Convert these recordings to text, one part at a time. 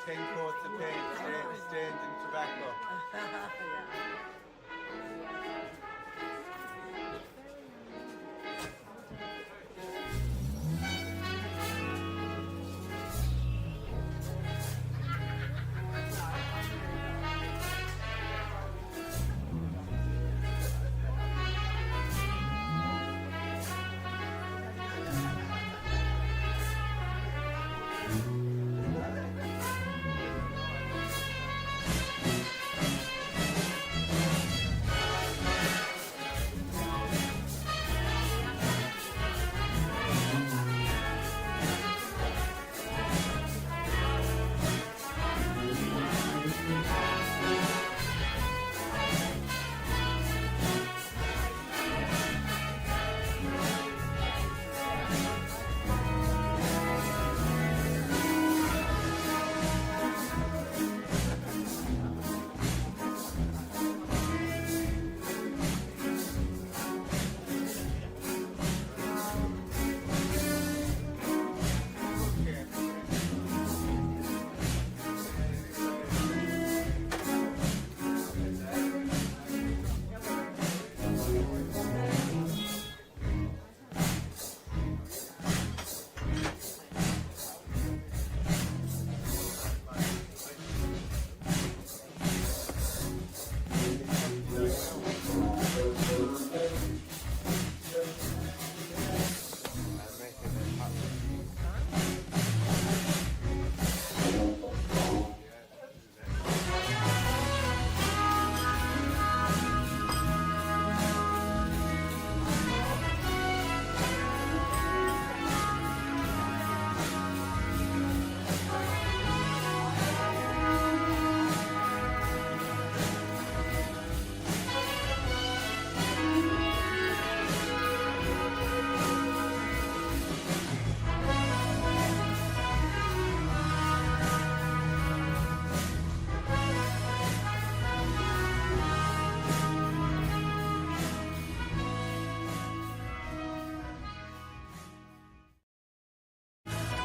10 coats of paint stained in tobacco.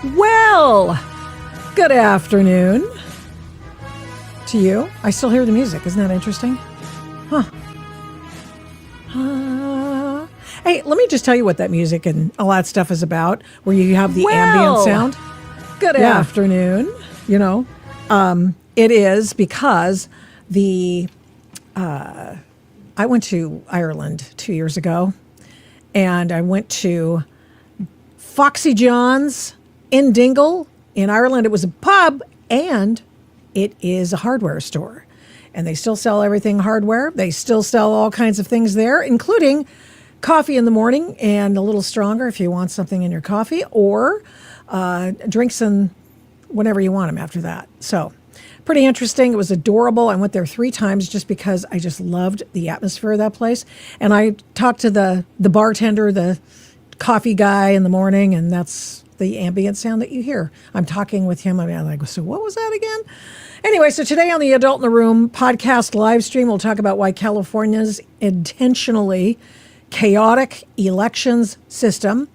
Well, good afternoon to you. I still hear the music. Isn't that interesting? Huh. Hey, let me just tell you what that music and all that stuff is about, where you have the ambient sound. Good afternoon. You know, it is because I went to Ireland 2 years ago, and I went to Foxy John's in Dingle in Ireland. It was a pub, and it is a hardware store, and they still sell everything hardware. They still sell all kinds of things there, including coffee in the morning and a little stronger if you want something in your coffee, or drinks and whenever you want them after that. So pretty interesting. It was adorable. I went there 3 times just because I just loved the atmosphere of that place. And I talked to the bartender, the coffee guy in the morning, and that's the ambient sound that you hear. I'm talking with him. I'm like, so what was that again? Anyway, so today on the Adult in the Room podcast live stream, we'll talk about why California's intentionally chaotic elections system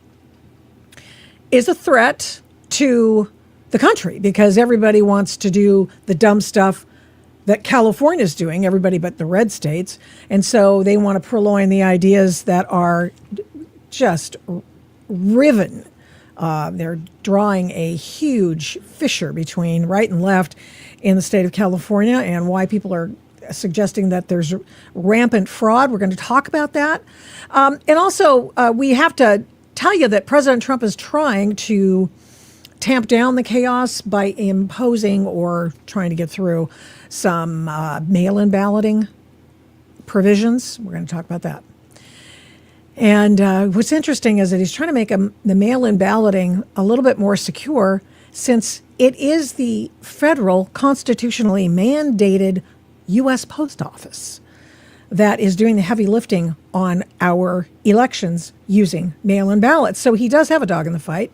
is a threat to the country, because everybody wants to do the dumb stuff that California is doing, everybody but the red states. And so they want to purloin the ideas that are just riven. They're drawing a huge fissure between right and left in the state of California, and why people are suggesting that there's rampant fraud. We're going to talk about that. And also, we have to tell you that President Trump is trying to tamp down the chaos by imposing or trying to get through some mail-in balloting provisions. We're going to talk about that. And what's interesting is that he's trying to make the mail-in balloting a little bit more secure, since it is the federal constitutionally mandated U.S. Post Office that is doing the heavy lifting on our elections using mail-in ballots. So he does have a dog in the fight.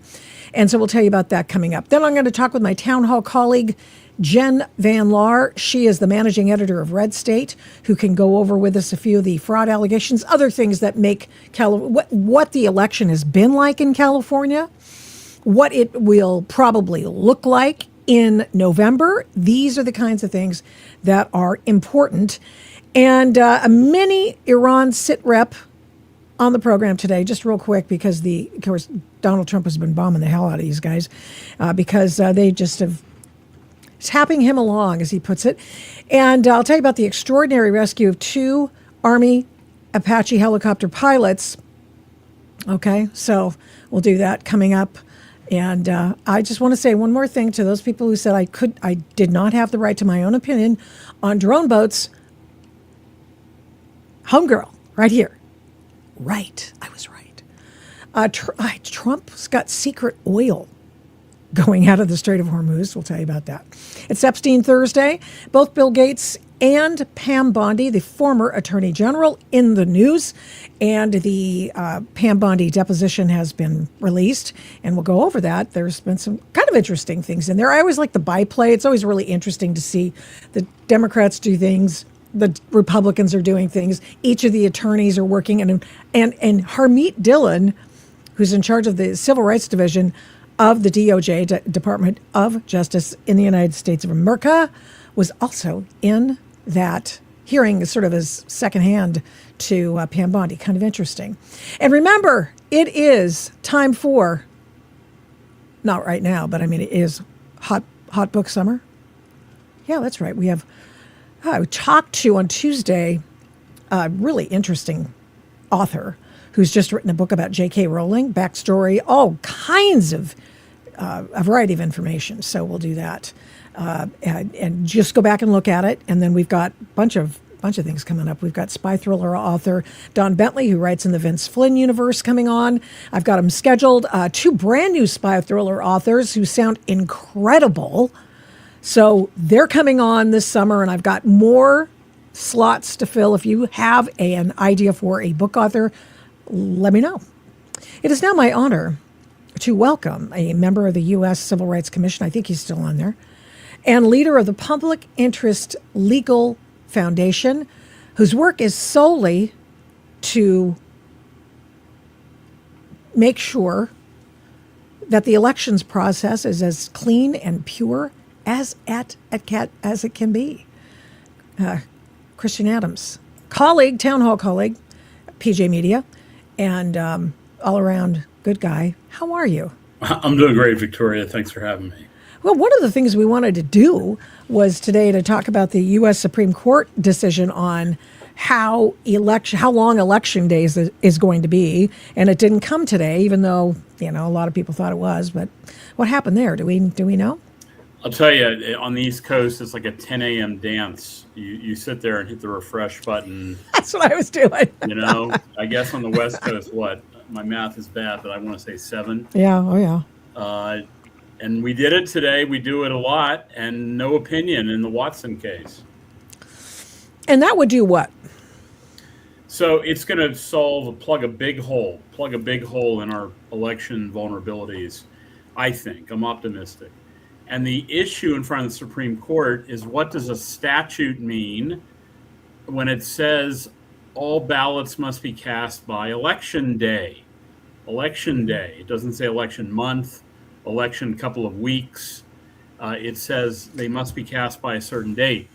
And so we'll tell you about that coming up. Then I'm going to talk with my town hall colleague, Jen Van Laar. She is the managing editor of Red State, who can go over with us a few of the fraud allegations, other things that make what the election has been like in California, what it will probably look like in November. These are the kinds of things that are important. And a mini Iran sit rep on the program today, just real quick, because of course, Donald Trump has been bombing the hell out of these guys because they just have tapping him along, as he puts it. And I'll tell you about the extraordinary rescue of 2 Army Apache helicopter pilots. Okay, so we'll do that coming up. And I just want to say one more thing to those people who said I did not have the right to my own opinion on drone boats. Homegirl, right here. Right, I was right. Trump's got secret oil going out of the Strait of Hormuz. We'll tell you about that. It's Epstein Thursday. Both Bill Gates and Pam Bondi, the former Attorney General, in the news. And the Pam Bondi deposition has been released, and we'll go over that. There's been some kind of interesting things in there. I always like the byplay. It's always really interesting to see the Democrats do things, the Republicans are doing things. Each of the attorneys are working. And Harmeet Dillon, who's in charge of the Civil Rights Division of the DOJ, Department of Justice in the United States of America, was also in that hearing, sort of as secondhand to Pam Bondi. Kind of interesting. And remember, it is time for, not right now, but I mean, it is hot book summer. Yeah, that's right. We have, I talked to on Tuesday a really interesting author who's just written a book about J.K. Rowling, backstory, all kinds of a variety of information. So we'll do that and just go back and look at it. And then we've got a bunch of things coming up. We've got spy thriller author Don Bentley, who writes in the Vince Flynn universe, coming on. I've got him scheduled. 2 brand new spy thriller authors who sound incredible. So they're coming on this summer, and I've got more slots to fill. If you have an idea for a book author, let me know. It is now my honor to welcome a member of the U.S. Civil Rights Commission, I think he's still on there, and leader of the Public Interest Legal Foundation, whose work is solely to make sure that the elections process is as clean and pure as it can be. Christian Adams, town hall colleague, PJ Media, and all around good guy. How are you? I'm doing great, Victoria. Thanks for having me. Well, one of the things we wanted to do was today to talk about the U.S. Supreme Court decision on how long election days is going to be, and it didn't come today, even though a lot of people thought it was. But what happened there? Do we know? I'll tell you, on the East Coast, it's like a 10 a.m. dance. You sit there and hit the refresh button. That's what I was doing. I guess on the West Coast, my math is bad, but I want to say 7. Yeah. Oh yeah. And we did it today. We do it a lot, and no opinion in the Watson case. And that would do what? So it's going to plug a big hole in our election vulnerabilities, I think. I'm optimistic. And the issue in front of the Supreme Court is, what does a statute mean when it says all ballots must be cast by election day? Election day. It doesn't say election month, election couple of weeks. It says they must be cast by a certain date.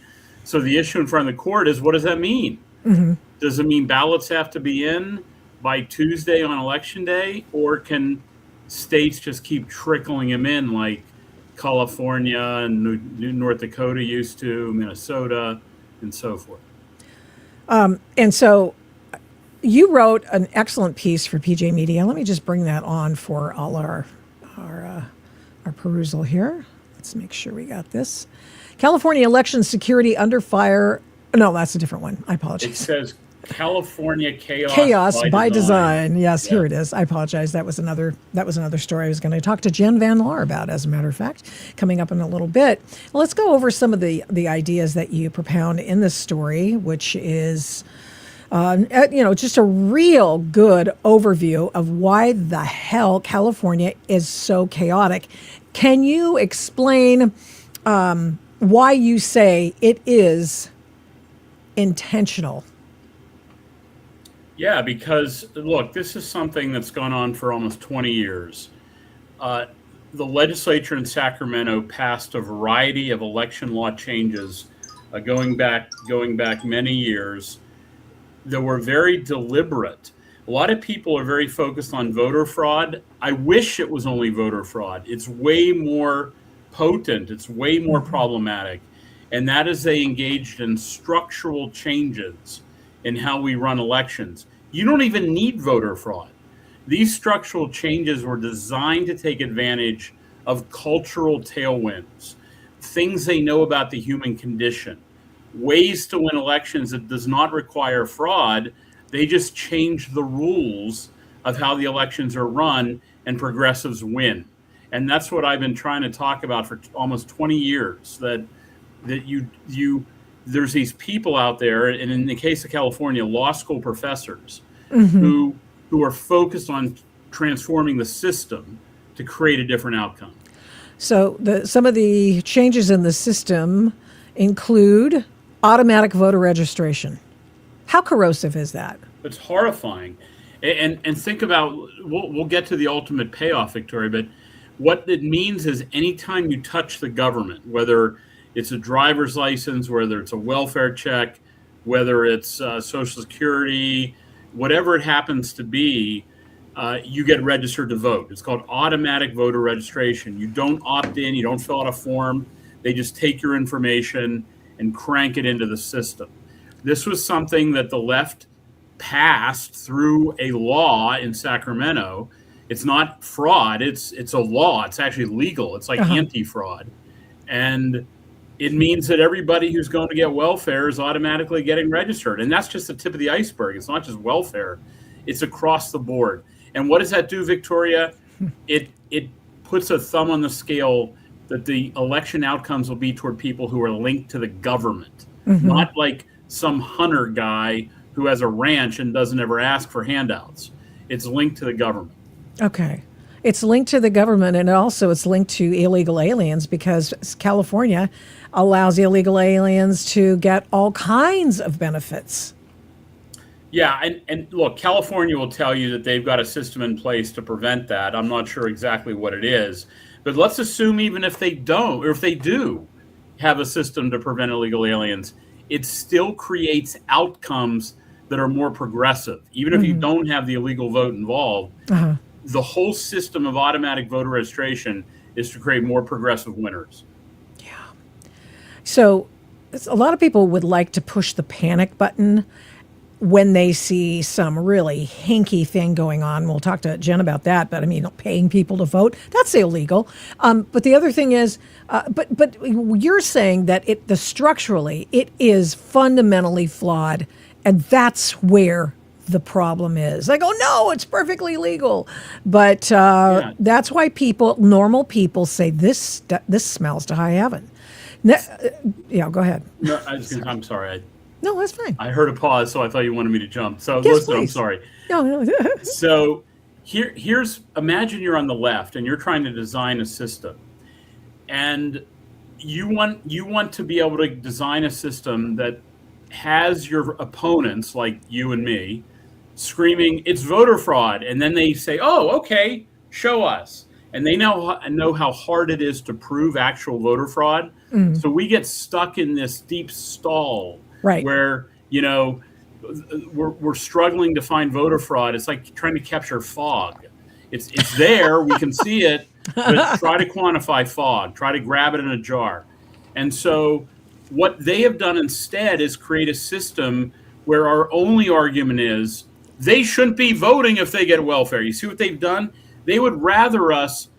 So the issue in front of the court is, what does that mean? Mm-hmm. Does it mean ballots have to be in by Tuesday on election day, or can states just keep trickling them in like California and North Dakota used to, Minnesota, and so forth? And so you wrote an excellent piece for PJ Media. Let me just bring that on for all our perusal here. Let's make sure we got this. California election security under fire. No, that's a different one. I apologize. It says California chaos by design. Yes, yeah. Here it is. I apologize. That was another story I was going to talk to Jen Van Laar about, as a matter of fact, coming up in a little bit. Well, let's go over some of the ideas that you propound in this story, which is just a real good overview of why the hell California is so chaotic. Can you explain why you say it is intentional? Yeah, because, look, this is something that's gone on for almost 20 years. The legislature in Sacramento passed a variety of election law changes going back many years that were very deliberate. A lot of people are very focused on voter fraud. I wish it was only voter fraud. It's way more potent. It's way more problematic. And that is, they engaged in structural changes in how we run elections. You don't even need voter fraud. These structural changes were designed to take advantage of cultural tailwinds, things they know about the human condition, ways to win elections that does not require fraud. They just change the rules of how the elections are run, and progressives win. And that's what I've been trying to talk about for almost 20 years, that there's these people out there, and in the case of California, law school professors who are focused on transforming the system to create a different outcome. So some of the changes in the system include automatic voter registration. How corrosive is that? It's horrifying. And think about, we'll get to the ultimate payoff, Victoria, but what it means is, anytime you touch the government, whether it's a driver's license, whether it's a welfare check, whether it's Social Security, whatever it happens to be, you get registered to vote. It's called automatic voter registration. You don't opt in, you don't fill out a form. They just take your information and crank it into the system. This was something that the left passed through a law in Sacramento. It's not fraud, it's a law. It's actually legal. It's like anti-fraud. And it means that everybody who's going to get welfare is automatically getting registered. And that's just the tip of the iceberg. It's not just welfare. It's across the board. And what does that do, Victoria? It puts a thumb on the scale that the election outcomes will be toward people who are linked to the government, not like some hunter guy who has a ranch and doesn't ever ask for handouts. It's linked to the government. Okay. It's linked to the government, and also it's linked to illegal aliens, because California allows illegal aliens to get all kinds of benefits. Yeah, and look, California will tell you that they've got a system in place to prevent that. I'm not sure exactly what it is, but let's assume even if they don't, or if they do have a system to prevent illegal aliens, it still creates outcomes that are more progressive. Even if you don't have the illegal vote involved, the whole system of automatic voter registration is to create more progressive winners. So a lot of people would like to push the panic button when they see some really hinky thing going on. We'll talk to Jen about that, but I mean, paying people to vote, that's illegal. But the other thing is, but you're saying that structurally, it is fundamentally flawed, and that's where the problem is. Like, oh no, it's perfectly legal. But that's why normal people say this smells to high heaven. Yeah, go ahead. No, I'm sorry. No, that's fine. I heard a pause, so I thought you wanted me to jump. So yes, listen, please. I'm sorry. No. So here's imagine you're on the left and you're trying to design a system, and you want to be able to design a system that has your opponents, like you and me, screaming it's voter fraud, and then they say, "Oh, okay, show us." And they now know how hard it is to prove actual voter fraud. So we get stuck in this deep stall, right, where we're struggling to find voter fraud. It's like trying to capture fog. It's there, we can see it, but try to quantify fog. Try to grab it in a jar. And so what they have done instead is create a system where our only argument is they shouldn't be voting if they get welfare. You see what they've done? They would rather us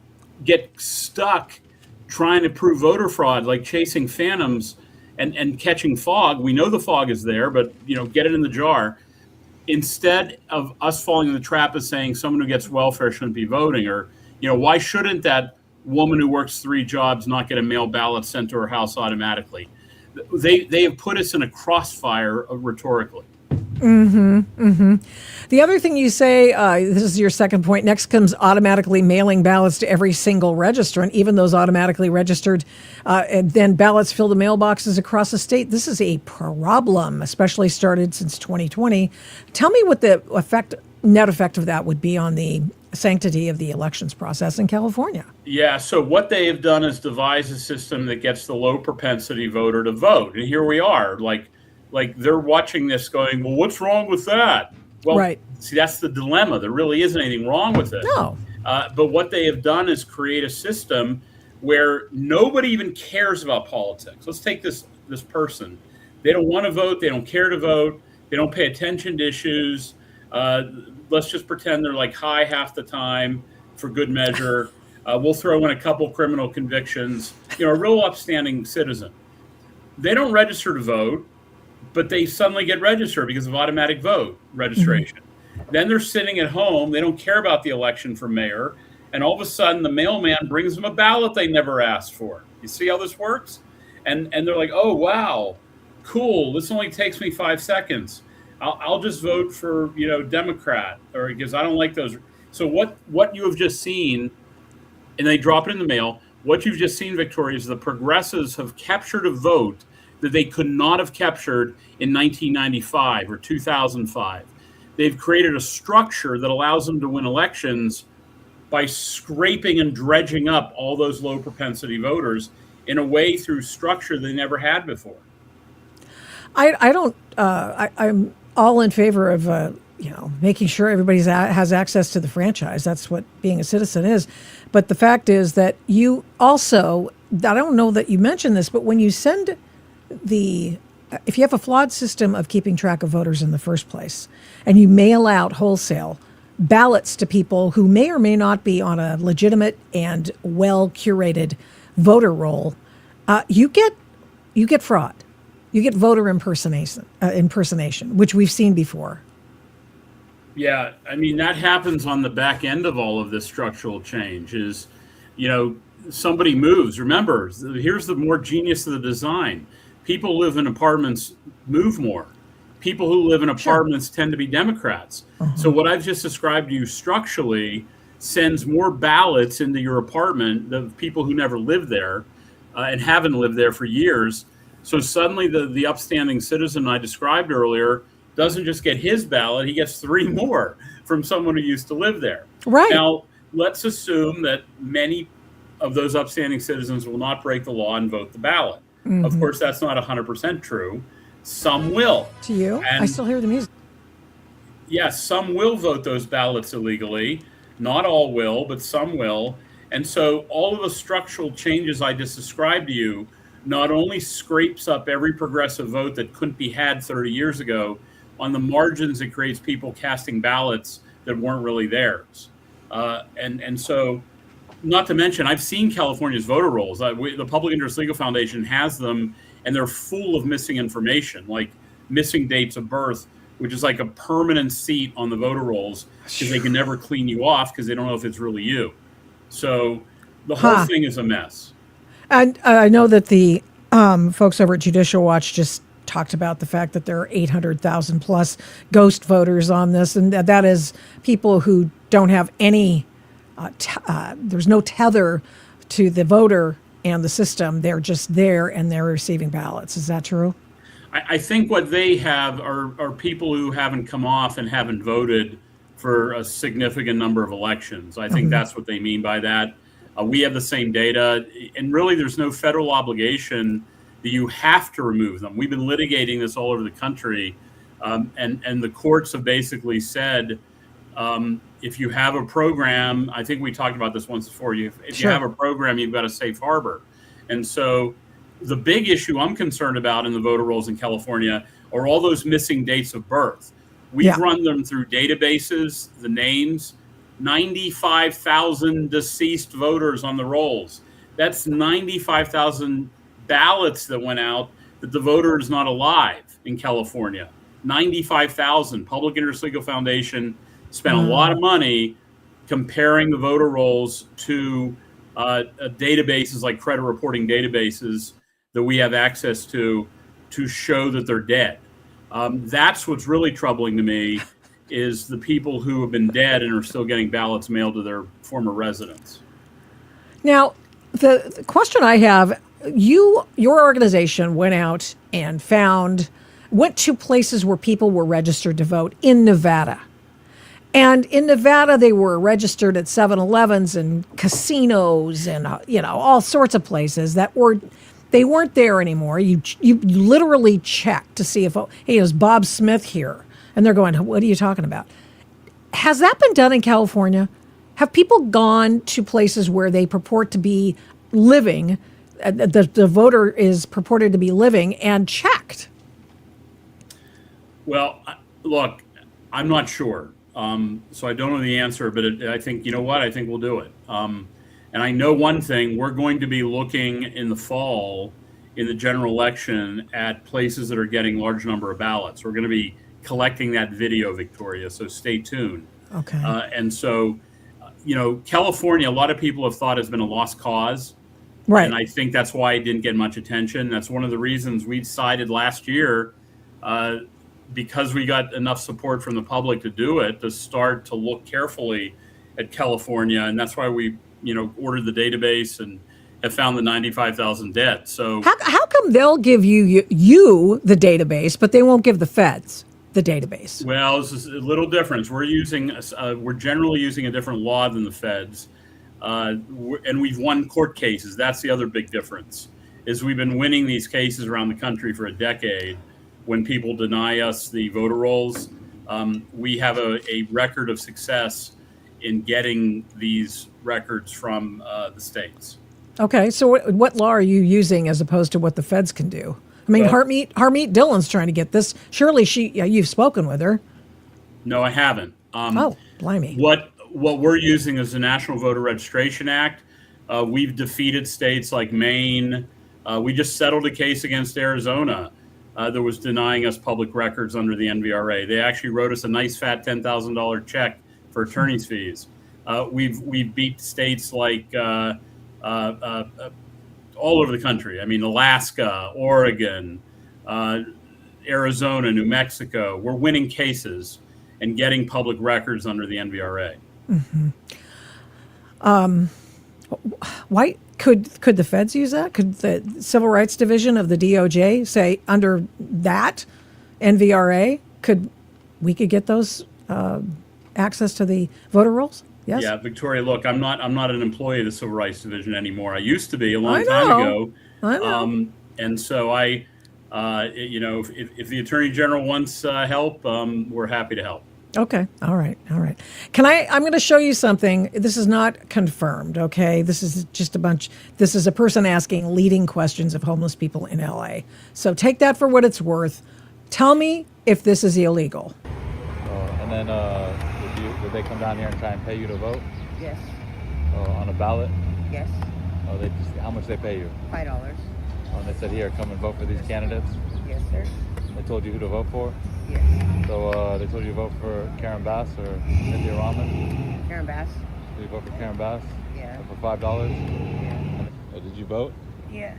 get stuck trying to prove voter fraud, like chasing phantoms and catching fog. We know the fog is there, but get it in the jar. Instead of us falling in the trap of saying someone who gets welfare shouldn't be voting, or why shouldn't that woman who works 3 jobs not get a mail ballot sent to her house automatically? They have put us in a crossfire rhetorically. The other thing you say, this is your second point, next comes automatically mailing ballots to every single registrant, even those automatically registered, and then ballots fill the mailboxes across the state. This is a problem, especially started since 2020. Tell me what the net effect of that would be on the sanctity of the elections process in California. Yeah, so what they have done is devise a system that gets the low propensity voter to vote. And here we are, like they're watching this going, well, what's wrong with that? Well, right. See, that's the dilemma. There really isn't anything wrong with it. No. But what they have done is create a system where nobody even cares about politics. Let's take this person. They don't want to vote. They don't care to vote. They don't pay attention to issues. Let's just pretend they're like high half the time for good measure. We'll throw in a couple criminal convictions. A real upstanding citizen. They don't register to vote, but they suddenly get registered because of automatic vote registration. Then they're sitting at home. They don't care about the election for mayor. And all of a sudden, the mailman brings them a ballot they never asked for. You see how this works? And they're like, oh, wow, cool. This only takes me 5 seconds. I'll just vote for, Democrat, or because I don't like those. So what you have just seen, and they drop it in the mail, what you've just seen, Victoria, is the progressives have captured a vote that they could not have captured in 1995 or 2005. They've created a structure that allows them to win elections by scraping and dredging up all those low propensity voters in a way through structure they never had before. I'm all in favor of making sure everybody has access to the franchise. That's what being a citizen is. But the fact is that you also, I don't know that you mentioned this, but when you send if you have a flawed system of keeping track of voters in the first place, and you mail out wholesale ballots to people who may or may not be on a legitimate and well curated voter roll, you get fraud. You get voter impersonation, which we've seen before. Yeah, I mean, that happens on the back end of all of this structural change is, somebody moves. Remember, here's the more genius of the design. People who live in apartments move more. People who live in apartments tend to be Democrats. So what I've just described to you structurally sends more ballots into your apartment of people who never lived there and haven't lived there for years. So suddenly the upstanding citizen I described earlier doesn't just get his ballot, he gets 3 more from someone who used to live there. Right. Now, let's assume that many of those upstanding citizens will not break the law and vote the ballot. Of course, that's not 100% true. Some will. To you? And I still hear the music. yes, some will vote those ballots illegally. Not all will, but some will. And so all of the structural changes I just described to you not only scrapes up every progressive vote that couldn't be had 30 years ago, on the margins it creates people casting ballots that weren't really theirs. And so, not to mention, I've seen California's voter rolls. The Public Interest Legal Foundation has them, and they're full of missing information, like missing dates of birth, which is like a permanent seat on the voter rolls because they can never clean you off because they don't know if it's really you. So the whole thing is a mess. And I know that the folks over at Judicial Watch just talked about the fact that there are 800,000 plus ghost voters on this, and that is people who don't have any, there's no tether to the voter and the system. They're just there and they're receiving ballots. Is that true? I think what they have are people who haven't come off and haven't voted for a significant number of elections. I think that's what they mean by that. We have the same data, and really there's no federal obligation that you have to remove them. We've been litigating this all over the country, and the courts have basically said, if you have a program, I think we talked about this once before, if you have a program, you've got a safe harbor. And so the big issue I'm concerned about in the voter rolls in California are all those missing dates of birth. We've run them through databases, the names, 95,000 deceased voters on the rolls. That's 95,000 ballots that went out that the voter is not alive in California. 95,000. Public Interest Legal Foundation spent a lot of money comparing the voter rolls to databases like credit reporting databases that we have access to show that they're dead. That's what's really troubling to me is the people who have been dead and are still getting ballots mailed to their former residents. Now, the question I have, your organization went out and went to places where people were registered to vote in Nevada. And in Nevada, they were registered at 7-Elevens and casinos and, all sorts of places they weren't there anymore. You literally checked to see if, hey, is Bob Smith here? And they're going, what are you talking about? Has that been done in California? Have people gone to places where they purport to be living, the voter is purported to be living, and checked? Well, look, I'm not sure. So I don't know the answer, but I think, you know what? I think we'll do it. And I know one thing, we're going to be looking in the fall in the general election at places that are getting large number of ballots. We're going to be collecting that video, Victoria, so stay tuned. Okay. And so, California, a lot of people have thought has been a lost cause. Right. And I think that's why it didn't get much attention. That's one of the reasons we decided last year, because we got enough support from the public to do it, to start to look carefully at California. And that's why we, ordered the database and have found the 95,000 dead. So how come they'll give you the database, but they won't give the feds the database? Well, this is a little different. We're generally using a different law than the feds. And we've won court cases. That's the other big difference, is we've been winning these cases around the country for a decade. When people deny us the voter rolls, we have a record of success in getting these records from the states. Okay, so what law are you using as opposed to what the feds can do? I mean, Harmeet Dillon's trying to get this. Surely you've spoken with her. No, I haven't. Blimey. What we're using is the National Voter Registration Act. We've defeated states like Maine. We just settled a case against Arizona that was denying us public records under the NVRA. They actually wrote us a nice fat $10,000 check for attorney's fees. We've beat states like all over the country. I mean, Alaska, Oregon, Arizona, New Mexico. We're winning cases and getting public records under the NVRA. Why could the feds use that? Could the Civil Rights Division of the DOJ say under that NVRA we could get those access to the voter rolls? Yes. Yeah, Victoria, look, I'm not an employee of the Civil Rights Division anymore. I used to be a long I time know. ago. I know. And so if the Attorney General wants help, we're happy to help. Okay. All right. I'm going to show you something. This is not confirmed. Okay. This is a person asking leading questions of homeless people in LA. So take that for what it's worth. Tell me if this is illegal. And then did they come down here and try and pay you to vote? Yes. On a ballot? Yes. How much they pay you? $5. And they said, here, come and vote for these candidates? Yes, sir. They told you who to vote for? Yes. So they told you to vote for Karen Bass or Cynthia Rahman? Karen Bass. Did you vote for Karen Bass? Yeah. For $5? Yeah. Did you vote? Yeah.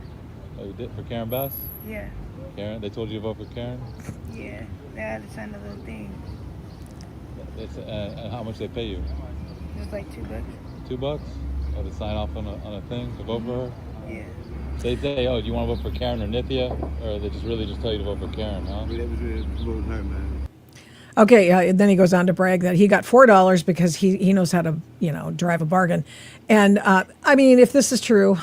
Oh, you did for Karen Bass? Yeah. Karen? They told you to vote for Karen? Yeah. They had to sign a little thing. And how much they pay you? It was like $2. $2? Oh, to sign off on a thing to vote for her? Yeah. They say, oh, do you want to vote for Karen or Nithya? Or they just tell you to vote for Karen, huh? Okay, then he goes on to brag that he got $4 because he knows how to, drive a bargain. And I mean, if this is true,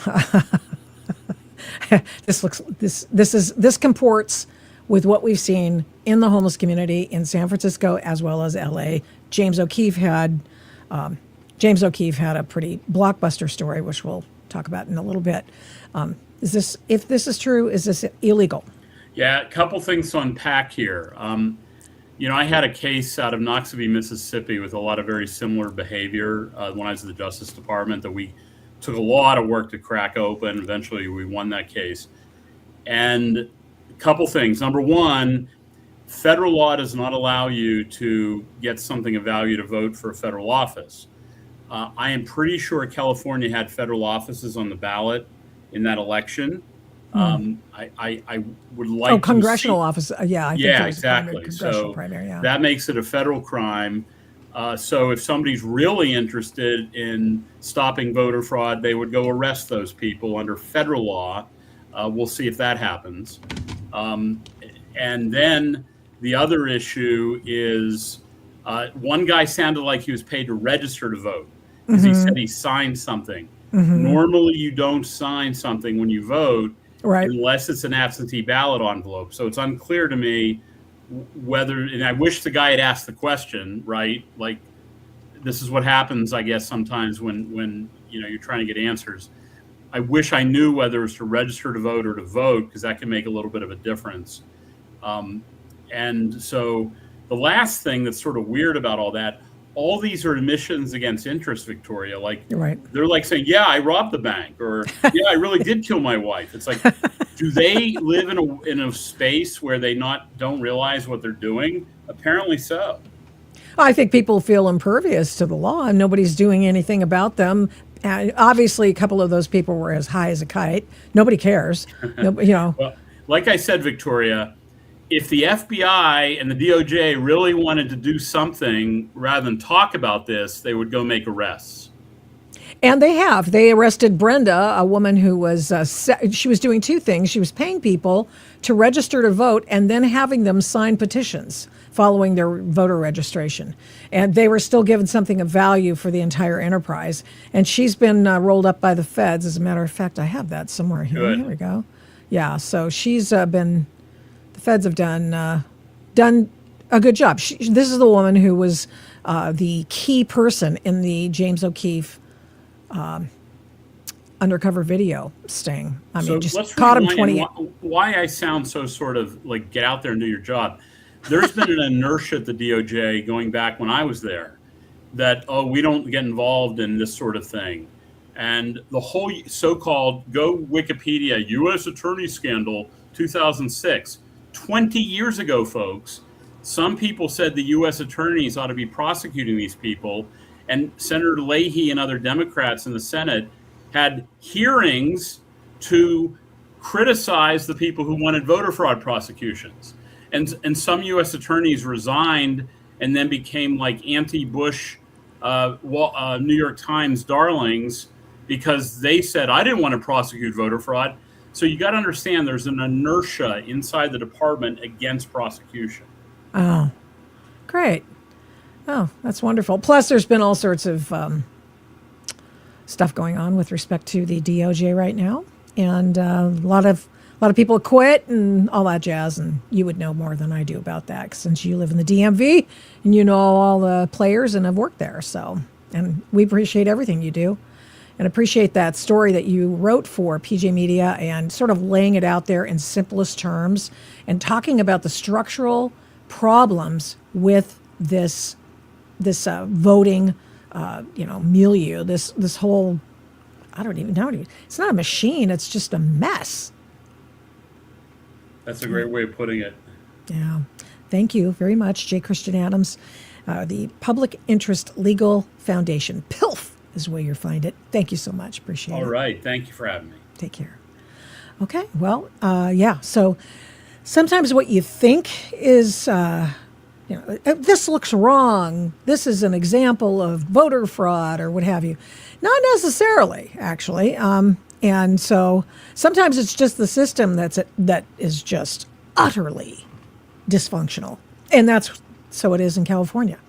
this comports with what we've seen in the homeless community in San Francisco as well as LA. James O'Keefe had a pretty blockbuster story, which we'll talk about in a little bit. If this is true, is this illegal? Yeah, a couple things to unpack here. I had a case out of Noxubee, Mississippi with a lot of very similar behavior when I was at the Justice Department that we took a lot of work to crack open. Eventually, we won that case. And a couple things. Number one, federal law does not allow you to get something of value to vote for a federal office. I am pretty sure California had federal offices on the ballot in that election. I would like congressional office. Yeah, I think yeah, exactly. That makes it a federal crime. So if somebody's really interested in stopping voter fraud, they would go arrest those people under federal law. We'll see if that happens. And then the other issue is one guy sounded like he was paid to register to vote because he said he signed something. Normally, you don't sign something when you vote unless it's an absentee ballot envelope. So it's unclear to me whether, and I wish the guy had asked the question, right? Like, this is what happens, I guess, sometimes when you're trying to get answers. I wish I knew whether it's to register to vote or to vote, because that can make a little bit of a difference. And so the last thing that's sort of weird about all these are admissions against interest, Victoria. Like, they're like saying, yeah, I robbed the bank, or yeah, I really did kill my wife. It's like, do they live in a space where they don't realize what they're doing? Apparently so. I think people feel impervious to the law and nobody's doing anything about them. And obviously, a couple of those people were as high as a kite. Nobody cares. Well, like I said, Victoria, if the FBI and the DOJ really wanted to do something rather than talk about this, they would go make arrests. And they have. They arrested Brenda, a woman who was, she was doing two things. She was paying people to register to vote and then having them sign petitions following their voter registration. And they were still given something of value for the entire enterprise. And she's been rolled up by the feds. As a matter of fact, I have that somewhere here. Good. Here we go. Yeah, so she's been, the feds have done a good job. This is the woman who was the key person in the James O'Keefe undercover video sting. I mean, just caught him 20. Why I sound so sort of like get out there and do your job. There's been an inertia at the DOJ going back when I was there that, we don't get involved in this sort of thing. And the whole so-called, go Wikipedia, U.S. Attorney Scandal 2006, 20 years ago, folks, some people said the U.S. attorneys ought to be prosecuting these people. And Senator Leahy and other Democrats in the Senate had hearings to criticize the people who wanted voter fraud prosecutions. And some U.S. attorneys resigned and then became like anti-Bush New York Times darlings because they said, I didn't want to prosecute voter fraud. So you got to understand there's an inertia inside the department against prosecution. Oh, great. Oh, that's wonderful. Plus, there's been all sorts of stuff going on with respect to the DOJ right now, and a lot of people quit and all that jazz. And you would know more than I do about that since you live in the DMV and you know all the players and have worked there. So, and we appreciate everything you do, and appreciate that story that you wrote for PJ Media and sort of laying it out there in simplest terms and talking about the structural problems with this voting, milieu. This whole, I don't even know. It's not a machine. It's just a mess. That's a great way of putting it. Yeah. Thank you very much, J. Christian Adams, the Public Interest Legal Foundation. PILF is where you'll find it. Thank you so much. Appreciate it. All right. Thank you for having me. Take care. Okay. Well, yeah. So sometimes what you think is, this looks wrong. This is an example of voter fraud or what have you. Not necessarily, actually. And so sometimes it's just the system that is just utterly dysfunctional. And so it is in California.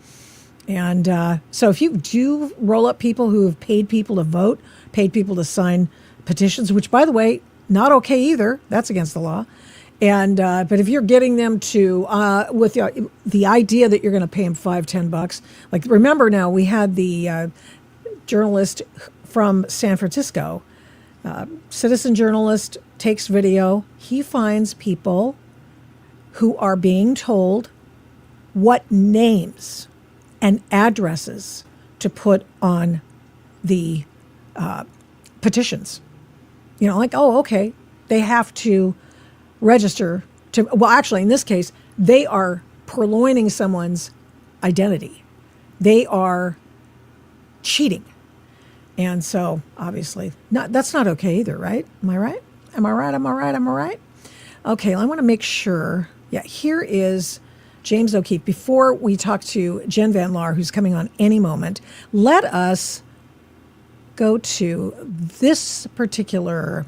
And so if you do roll up people who have paid people to vote, paid people to sign petitions, which, by the way, not okay either. That's against the law. And but if you're getting them to with the idea that you're going to pay them $5-10, like remember now we had the journalist from San Francisco, citizen journalist, takes video. He finds people who are being told what names and addresses to put on the petitions. Like, oh, okay, they have to register to, well, actually, in this case, they are purloining someone's identity. They are cheating. And so, obviously, that's not okay either, right? Am I right? Am I right? Okay, I want to make sure. Yeah, here is James O'Keefe. Before we talk to Jen Van Laar, who's coming on any moment, let us go to this particular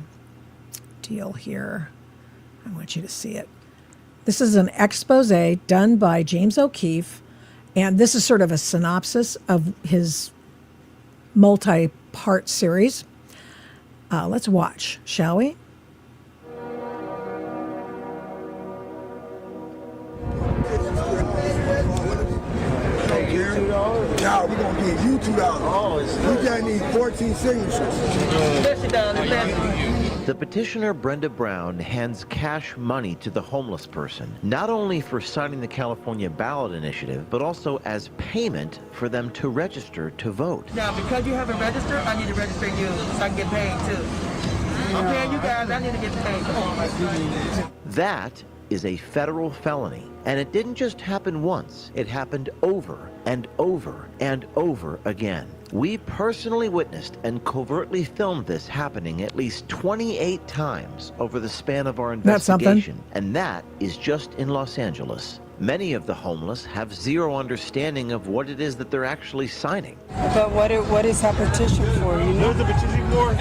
deal here. I want you to see it. This is an expose done by James O'Keefe, and this is sort of a synopsis of his multi-part series. Let's watch, shall we? Now we're gonna give you $2. We just need 14 signatures. The petitioner Brenda Brown hands cash money to the homeless person, not only for signing the California ballot initiative, but also as payment for them to register to vote. Now, because you haven't registered, I need to register you so I can get paid too. I'm paying you guys, I need to get paid. Come on. That is a federal felony. And it didn't just happen once, it happened over and over and over again. We personally witnessed and covertly filmed this happening at least 28 times over the span of our investigation. And that is just in Los Angeles. Many of the homeless have zero understanding of what it is that they're actually signing. But what is that petition for? You know the petition for?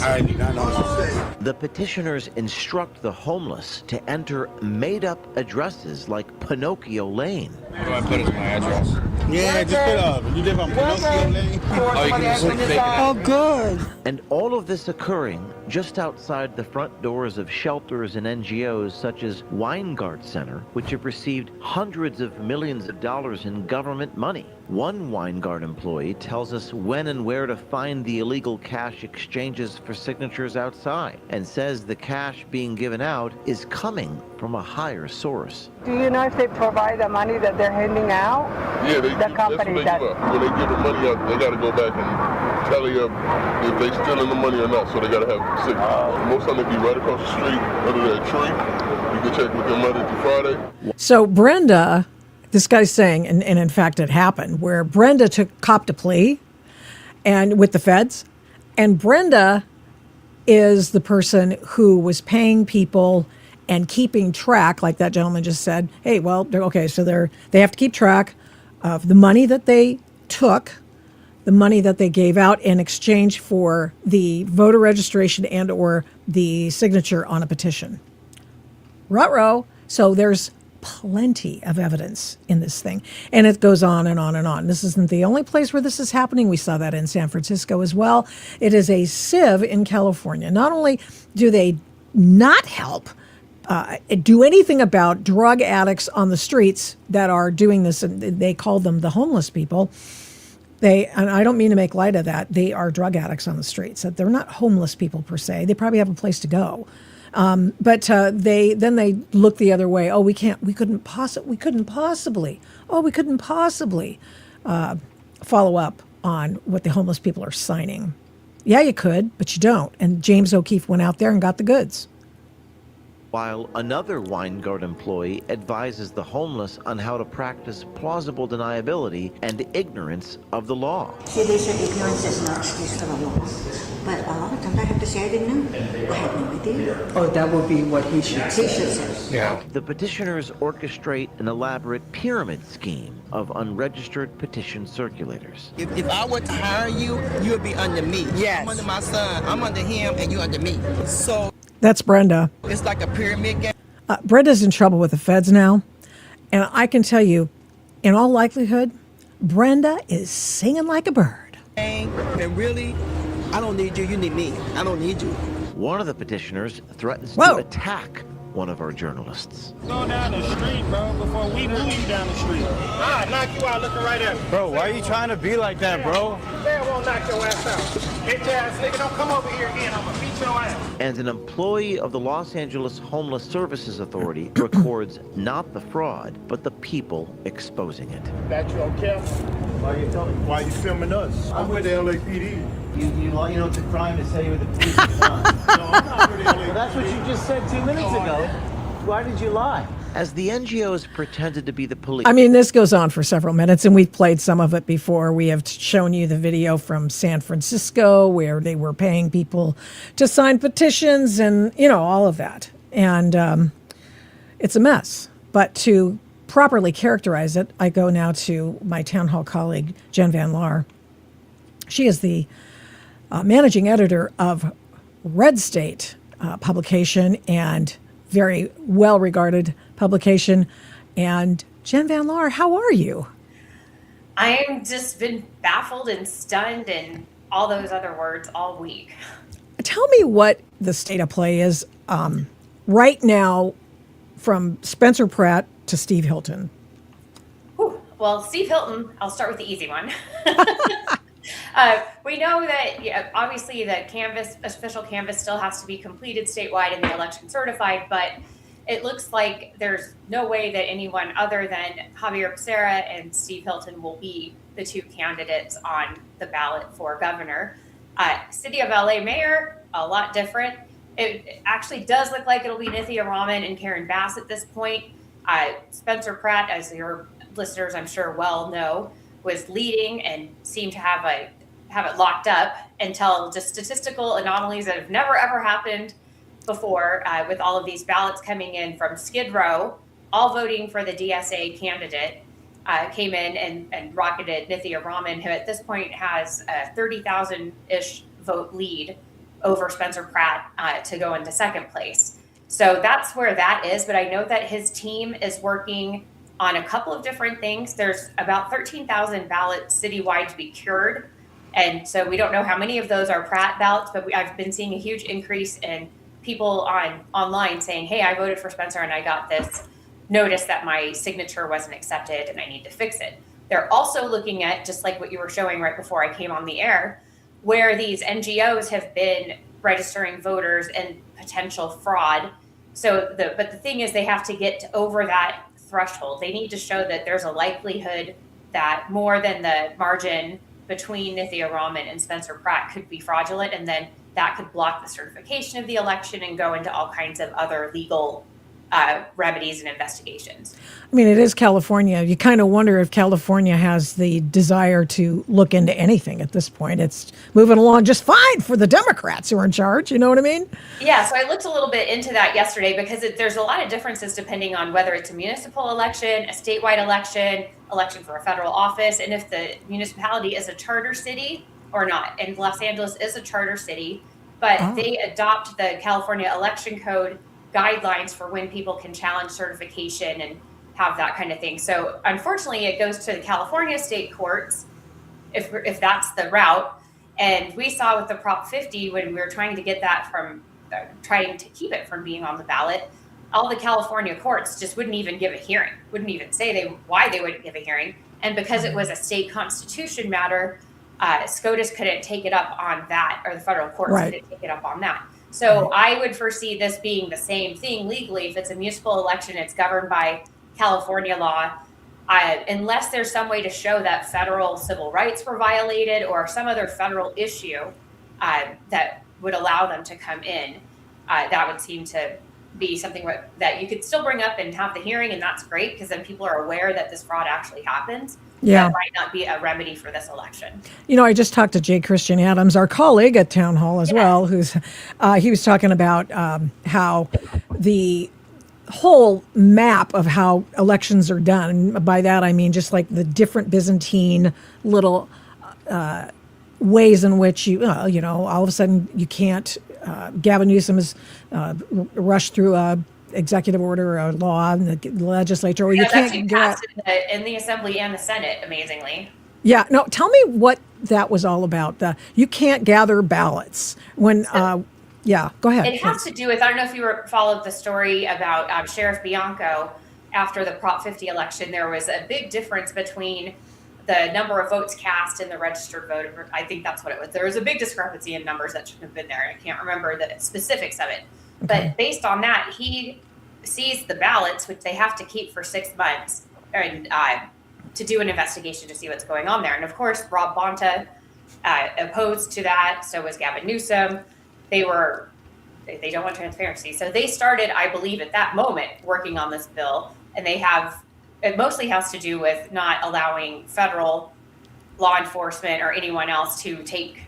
I do not know. The petitioners instruct the homeless to enter made-up addresses like Pinocchio Lane. What do I put as my address? Yeah, just put you live on Pinocchio Lane. Oh, you can just take it out. Oh, good. And all of this occurring just outside the front doors of shelters and NGOs such as Weingart Center, which have received hundreds of millions of dollars in government money. One Weingart employee tells us when and where to find the illegal cash exchanges for signatures outside, and says the cash being given out is coming from a higher source. Do you know if they provide the money that they're handing out? Yeah, The company that's what they give out. When they give the money out, they got to go back and tally up if they stealing the money or not, so they got to have signatures. Most of them be right across the street under that tree. You can check with them Monday through Friday. So Brenda, this guy's saying, and in fact it happened, where Brenda copped a plea and with the feds, and Brenda is the person who was paying people and keeping track, like that gentleman just said. Hey, well, okay, so they have to keep track of the money that they took, the money that they gave out in exchange for the voter registration and or the signature on a petition. Ruh-roh. So there's plenty of evidence in this thing. And it goes on and on and on. This isn't the only place where this is happening. We saw that in San Francisco as well. It is a sieve in California. Not only do they not help do anything about drug addicts on the streets that are doing this, and they call them the homeless people. And I don't mean to make light of that. They are drug addicts on the streets. That they're not homeless people per se. They probably have a place to go. But they look the other way. Oh, we couldn't possibly follow up on what the homeless people are signing. Yeah, you could, but you don't. And James O'Keefe went out there and got the goods. While another Weingart employee advises the homeless on how to practice plausible deniability and ignorance of the law. See, they said ignorance is no excuse for the law. But a lot of times I have to say I didn't know. I had no idea. Oh, that would be what he should say. He should say. Yeah. The petitioners orchestrate an elaborate pyramid scheme of unregistered petition circulators. If I were to hire you, you would be under me. Yes. I'm under my son, I'm under him, and you under me. So That's Brenda. it's like a pyramid game. Brenda's in trouble with the feds now. And I can tell you, in all likelihood, Brenda is singing like a bird. And really, I don't need you, you need me. I don't need you. One of the petitioners threatens Whoa. to attack one of our journalists. Go down the street, bro, before we move you down the street. I'll knock you out looking right at me. Bro, why are you trying to be like that, bro? Man won't knock your ass out. Bitch ass nigga, don't come over here again. I'm gonna beat your ass. And an employee of the Los Angeles Homeless Services Authority records not the fraud, but the people exposing it. That you okay? Why are you filming us? I'm with the LAPD. You know it's a crime to say you're the police. No, I'm not with the LAPD. Well, that's what you just said 2 minutes ago. Why did you lie? As the NGOs pretended to be the police. I mean, this goes on for several minutes, and we've played some of it before. We have shown you the video from San Francisco where they were paying people to sign petitions and, all of that. And it's a mess. But to properly characterize it, I go now to my town hall colleague, Jen Van Laar. She is the managing editor of Red State publication and very well-regarded publication. And Jen Van Laar, how are you? I've just been baffled and stunned and all those other words all week. Tell me what the state of play is right now from Spencer Pratt to Steve Hilton. Whew. Well, Steve Hilton, I'll start with the easy one. We know that obviously the official canvas still has to be completed statewide and the election certified, but it looks like there's no way that anyone other than Javier Becerra and Steve Hilton will be the two candidates on the ballot for governor. City of LA mayor, a lot different. It actually does look like it'll be Nithya Raman and Karen Bass at this point. Spencer Pratt, as your listeners I'm sure well know, was leading and seemed to have it locked up until just statistical anomalies that have never ever happened before, with all of these ballots coming in from Skid Row, all voting for the DSA candidate, came in and rocketed Nithya Raman, who at this point has a 30,000-ish vote lead over Spencer Pratt to go into second place. So that's where that is. But I know that his team is working on a couple of different things. There's about 13,000 ballots citywide to be cured. And so we don't know how many of those are Pratt ballots, but I've been seeing a huge increase in people online saying, hey, I voted for Spencer and I got this notice that my signature wasn't accepted and I need to fix it. They're also looking at, just like what you were showing right before I came on the air, where these NGOs have been registering voters and potential fraud. But the thing is, they have to get over that threshold. They need to show that there's a likelihood that more than the margin between Nithya Raman and Spencer Pratt could be fraudulent, and then that could block the certification of the election and go into all kinds of other legal remedies and investigations. I mean, it is California. You kind of wonder if California has the desire to look into anything at this point. It's moving along just fine for the Democrats who are in charge. You know what I mean? Yeah, so I looked a little bit into that yesterday because there's a lot of differences depending on whether it's a municipal election, a statewide election for a federal office, and if the municipality is a charter city or not. And Los Angeles is a charter city, but they adopt the California election code guidelines for when people can challenge certification, and have that kind of thing. So unfortunately, it goes to the California state courts if that's the route. And we saw with the Prop 50 when we were trying to get that from trying to keep it from being on the ballot, all the California courts just wouldn't even give a hearing, wouldn't even say why they wouldn't give a hearing. And because it was a state constitution matter, SCOTUS couldn't take it up on that, or the federal courts couldn't take it up on that. So I would foresee this being the same thing legally. If it's a municipal election, it's governed by California law. Unless there's some way to show that federal civil rights were violated or some other federal issue that would allow them to come in, that would seem to be something that you could still bring up and have the hearing, and that's great because then people are aware that this fraud actually happens. Yeah. That might not be a remedy for this election. You know, I just talked to Jay Christian Adams, our colleague at Town Hall as well, who's he was talking about how the whole map of how elections are done. And by that, I mean just like the different Byzantine little ways in which you know, all of a sudden you can't, Gavin Newsom has rushed through a executive order or a law in the legislature, or you can't get in the Assembly and the Senate, amazingly. Yeah, no, tell me what that was all about. You can't gather ballots when, yeah, go ahead. It has to do with, I don't know if you followed the story about Sheriff Bianco after the Prop 50 election. There was a big difference between the number of votes cast and the registered voter. I think that's what it was. There was a big discrepancy in numbers that shouldn't have been there. I can't remember the specifics of it. Okay. But based on that, he seized the ballots, which they have to keep for 6 months, and to do an investigation to see what's going on there. And of course, Rob Bonta opposed to that. So was Gavin Newsom. They don't want transparency. So they started, I believe, at that moment working on this bill, and it mostly has to do with not allowing federal law enforcement or anyone else to take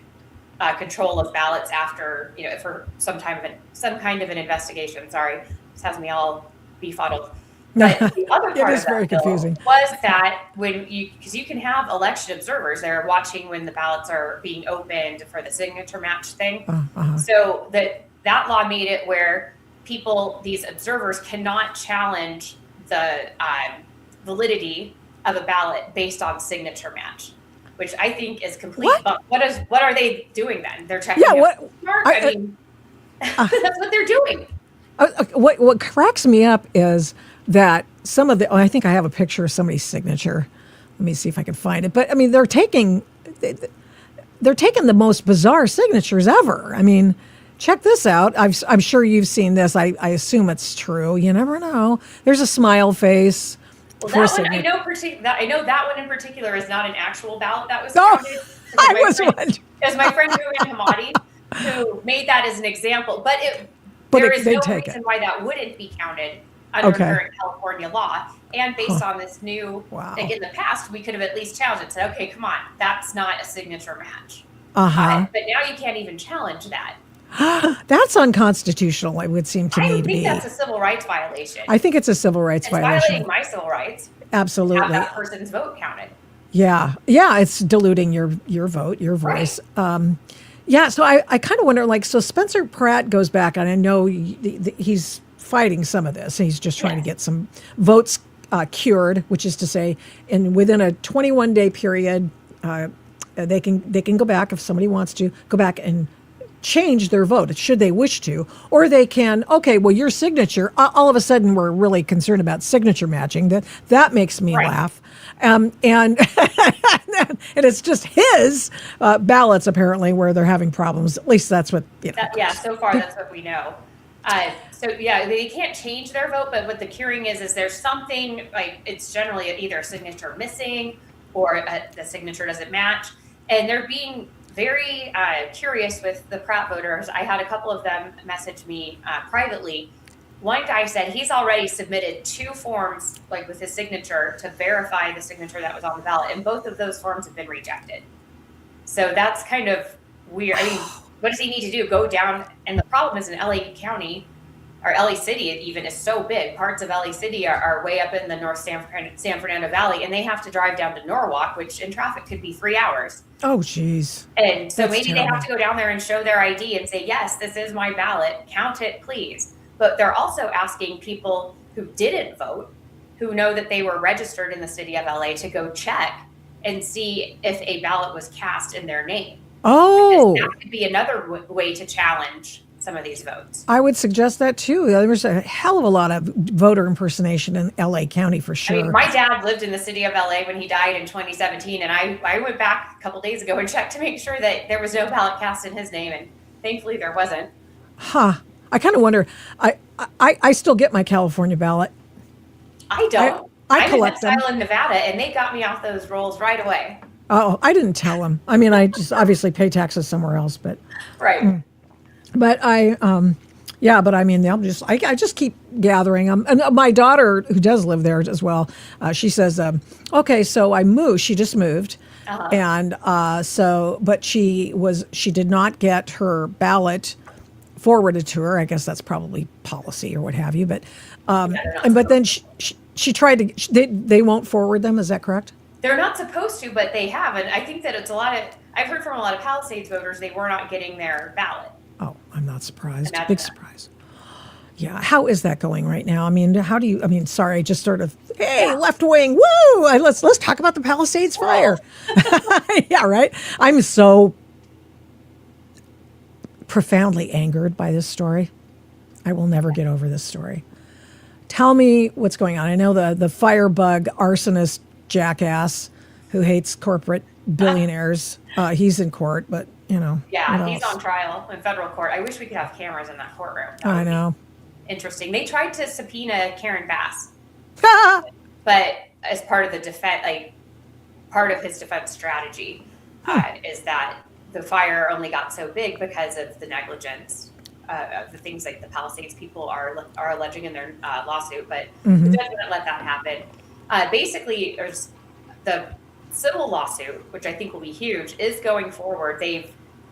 control of ballots after, you know, for some kind of an investigation. Sorry, this has me all befuddled. But the other part of that confusing. Was that because you can have election observers there watching when the ballots are being opened for the signature match thing. So that law made it where these observers cannot challenge the validity of a ballot based on signature match, which I think is complete. What are they doing then? They're checking. Yeah, that's what they're doing. What cracks me up is that some of I think I have a picture of somebody's signature. Let me see if I can find it. But I mean, they're taking the most bizarre signatures ever. I mean, check this out. I'm sure you've seen this. I assume it's true. You never know. There's a smile face. Well, that one, I know that one in particular is not an actual ballot that was counted. It was my friend Ruben Hamadi who made that as an example. But there is no reason why that wouldn't be counted under current California law. And based on this new, like in the past, we could have at least challenged it and said, okay, come on, that's not a signature match. But now you can't even challenge that. That's unconstitutional, it would seem to me to be. I think that's a civil rights violation. I think it's a civil rights violation. It's violating my civil rights. Absolutely. To have that person's vote counted. Yeah, it's diluting your vote, your voice. Right. So I kind of wonder, so Spencer Pratt goes back, and I know he's fighting some of this. He's just trying to get some votes cured, which is to say, within a 21-day period, they can go back if somebody wants to go back and change their vote should they wish to, or they can, your signature, all of a sudden we're really concerned about signature matching. That makes me laugh. And and it's just his ballots apparently where they're having problems. At least that's what, so far that's what we know. They can't change their vote, but what the curing is there's something, it's generally either a signature missing or the signature doesn't match. And they're being very curious with the Pratt voters. I had a couple of them message me privately. One guy said he's already submitted 2 forms, with his signature, to verify the signature that was on the ballot, and both of those forms have been rejected. So that's kind of weird. I mean, what does he need to do? Go down? And the problem is in LA County, or LA City even, is so big. Parts of LA City are way up in the North San Fernando Valley, and they have to drive down to Norwalk, which in traffic could be 3 hours. Oh, geez. And so maybe they have to go down there and show their ID and say, yes, this is my ballot. Count it, please. But they're also asking people who didn't vote, who know that they were registered in the city of LA to go check and see if a ballot was cast in their name. Oh, Because that could be another way to challenge some of these votes. I would suggest that too. There was a hell of a lot of voter impersonation in LA County for sure. I mean, my dad lived in the city of LA when he died in 2017, and I went back a couple days ago and checked to make sure that there was no ballot cast in his name, and thankfully there wasn't. Huh. I kind of wonder. I still get my California ballot. I don't. I I'm collect in them. Exile in Nevada, and they got me off those rolls right away. Oh, I didn't tell them. I mean, I just obviously pay taxes somewhere else, but. Right. But yeah, but I mean, I just keep gathering them. And my daughter, who does live there as well, she says, okay, so I moved. She just moved. And but she did not get her ballot forwarded to her. I guess that's probably policy or what have you. But, but then she tried to, they won't forward them. Is that correct? They're not supposed to, but they have. And I think that it's I've heard from a lot of Palisades voters, they were not getting their ballot. Oh, I'm not surprised. Imagine Big that. surprise. Yeah. How is that going right now? I mean, sorry, I just sort of, hey, left wing, woo! Let's talk about the Palisades fire. Yeah, right. I'm so profoundly angered by this story. I will never get over this story. Tell me what's going on. I know the firebug arsonist jackass who hates corporate billionaires. He's in court, but you know. Yeah, he's on trial in federal court. I wish we could have cameras in that courtroom. I know. Interesting. They tried to subpoena Karen Bass, but as part of the defense, part of his defense strategy is that the fire only got so big because of the negligence of the things like the Palisades people are alleging in their lawsuit. But the judge didn't let that happen. Basically, there's the civil lawsuit, which I think will be huge, is going forward.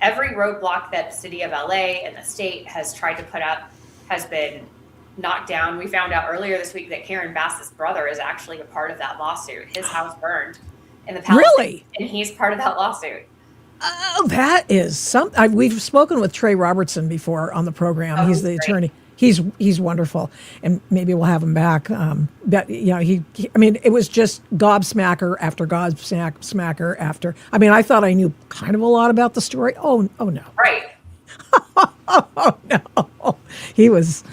Every roadblock that the city of LA and the state has tried to put up has been knocked down. We found out earlier this week that Karen Bass's brother is actually a part of that lawsuit. His house burned in the Palisades, really? And he's part of that lawsuit. Oh, that is something. We've spoken with Trey Robertson before on the program. He's the attorney. He's wonderful, and maybe we'll have him back. But you know, it was just gobsmacker after gobsmacker after. I mean, I thought I knew kind of a lot about the story. Oh no. Right. Oh no. He was.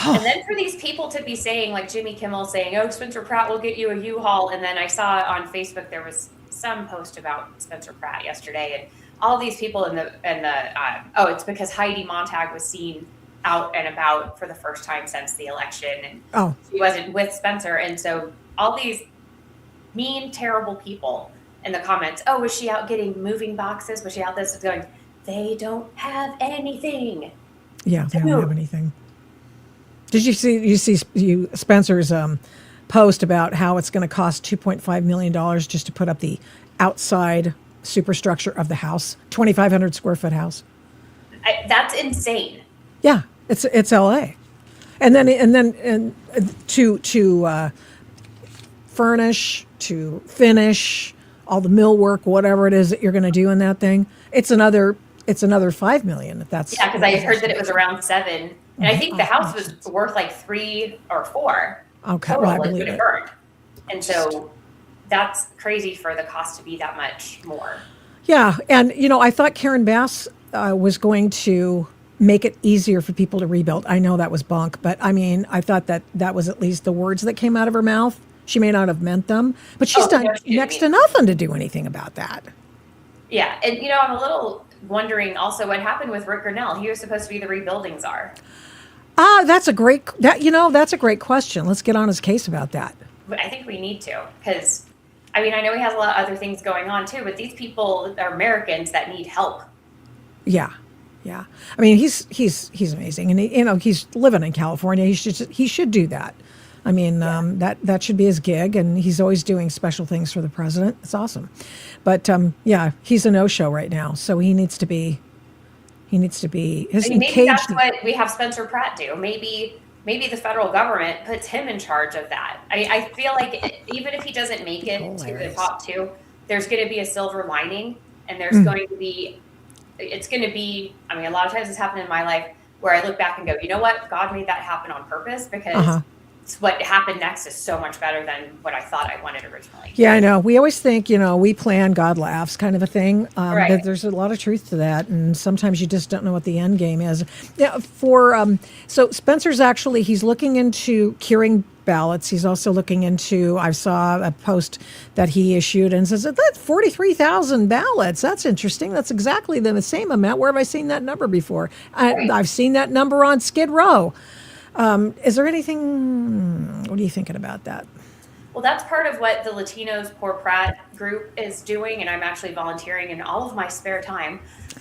And then for these people to be saying, like Jimmy Kimmel saying, "Oh, Spencer Pratt will get you a U-Haul," and then I saw on Facebook there was some post about Spencer Pratt yesterday, and all these people it's because Heidi Montag was seen out and about for the first time since the election, and she wasn't with Spencer, and so all these mean, terrible people in the comments, oh, was she out getting moving boxes? Was she out this? Going, they don't have anything. Yeah, they don't have anything. Did you see Spencer's post about how it's going to cost $2.5 million just to put up the outside superstructure of the house, 2,500 square foot house? That's insane. Yeah, it's LA, and then to furnish, to finish all the millwork, whatever it is that you're going to do in that thing, it's another $5 million. If that's because I heard that it was around $7 million, and I think the house was worth like $3 or $4. Okay, well, I believe it burned, and so that's crazy for the cost to be that much more. Yeah, and I thought Karen Bass was going to make it easier for people to rebuild. I know that was bunk, but I mean, I thought that was at least the words that came out of her mouth. She may not have meant them, but she's done next to nothing to do anything about that. Yeah, and I'm a little wondering also what happened with Rick Grinnell. He was supposed to be the rebuilding czar. That's a great question. Let's get on his case about that. I think we need to, because I mean, I know he has a lot of other things going on too, but these people are Americans that need help. Yeah. Yeah. I mean, he's amazing, and he's living in California. He should do that. I mean, that should be his gig, and he's always doing special things for the president. It's awesome. But he's a no-show right now, so he needs to be maybe that's what we have Spencer Pratt do. Maybe the federal government puts him in charge of that. I feel like even if he doesn't make it to the top two, there's going to be a silver lining, and there's going to be. It's going to be, I mean, a lot of times it's happened in my life where I look back and go, you know what? God made that happen on purpose, because what happened next is so much better than what I thought I wanted originally. Yeah, I know. We always think, we plan, God laughs kind of a thing. Right. But there's a lot of truth to that. And sometimes you just don't know what the end game is. Yeah, so Spencer's actually, he's looking into curing ballots. He's also looking into, I saw a post that he issued and says, that's 43,000 ballots. That's interesting. That's exactly the same amount. Where have I seen that number before? I've seen that number on Skid Row. Is there anything, what are you thinking about that? Well, that's part of what the Latinos Poor Pratt group is doing, and I'm actually volunteering in all of my spare time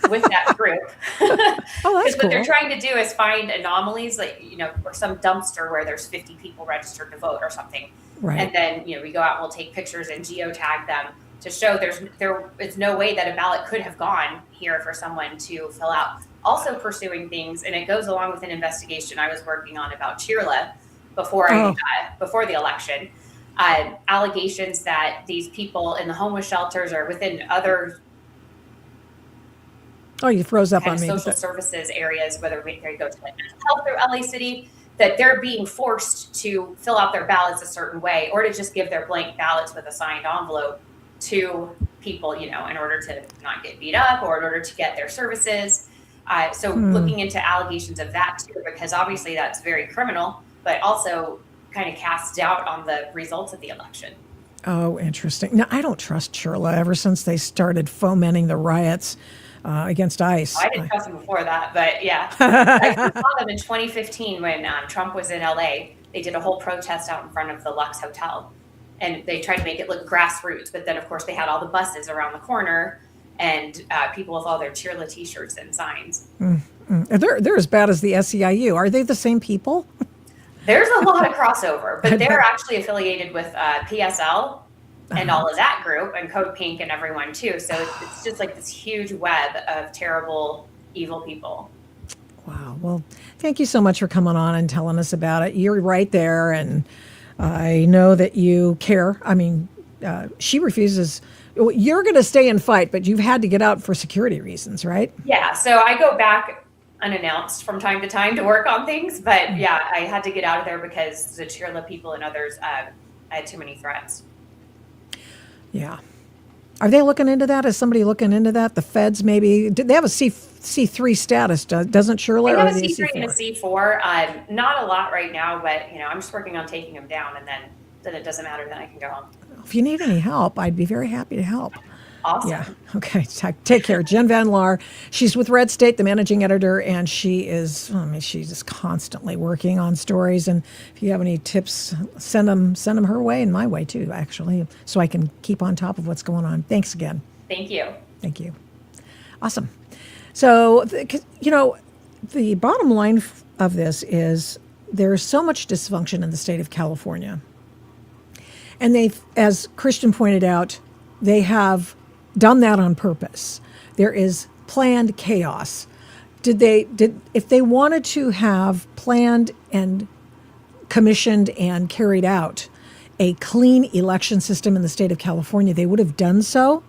with that group. Oh, that's cool. What they're trying to do is find anomalies, like, or some dumpster where there's 50 people registered to vote or something. Right. And then, we go out and we'll take pictures and geotag them to show there is no way that a ballot could have gone here for someone to fill out. Also pursuing things, and it goes along with an investigation I was working on about Chirla before the election. Allegations that these people in the homeless shelters or within other you froze up on me. Social services areas, whether they go to like mental health or LA City, that they're being forced to fill out their ballots a certain way, or to just give their blank ballots with a signed envelope to people, in order to not get beat up or in order to get their services. Looking into allegations of that too, because obviously that's very criminal, but also kind of casts doubt on the results of the election. Oh, interesting. Now, I don't trust Chirla ever since they started fomenting the riots against ICE. I didn't trust them before that, but yeah. I saw them in 2015 when Trump was in LA. They did a whole protest out in front of the Lux Hotel, and they tried to make it look grassroots, but then of course they had all the buses around the corner and people with all their Chirla t-shirts and signs. They're as bad as the SEIU. Are they the same people? There's a lot of crossover, but they're actually affiliated with PSL and all of that group, and Code Pink and everyone too. So it's just like this huge web of terrible, evil people. Wow. Well, thank you so much for coming on and telling us about it. You're right there, and I know that you care. I mean, she refuses. You're going to stay and fight, but you've had to get out for security reasons, right? Yeah. So I go back unannounced from time to time to work on things, but yeah, I had to get out of there because the Chirla people and others, I had too many threats. Yeah. Are they looking into that? Is somebody looking into that? The feds maybe? Did they have a C3 status? Doesn't Chirla? They have a C3 and a C4. Not a lot right now, but I'm just working on taking them down, and then it doesn't matter. Then I can go home. If you need any help, I'd be very happy to help. Awesome. Yeah. Okay. Take care. Jen Van Laar. She's with Red State, the managing editor, and she's just constantly working on stories. And if you have any tips, send them her way and my way too, actually, so I can keep on top of what's going on. Thanks again. Thank you. Thank you. Awesome. So, the bottom line of this is there is so much dysfunction in the state of California. And as Christian pointed out, they have done that on purpose. There is planned chaos. If they wanted to have planned and commissioned and carried out a clean election system in the state of California, they would have done so.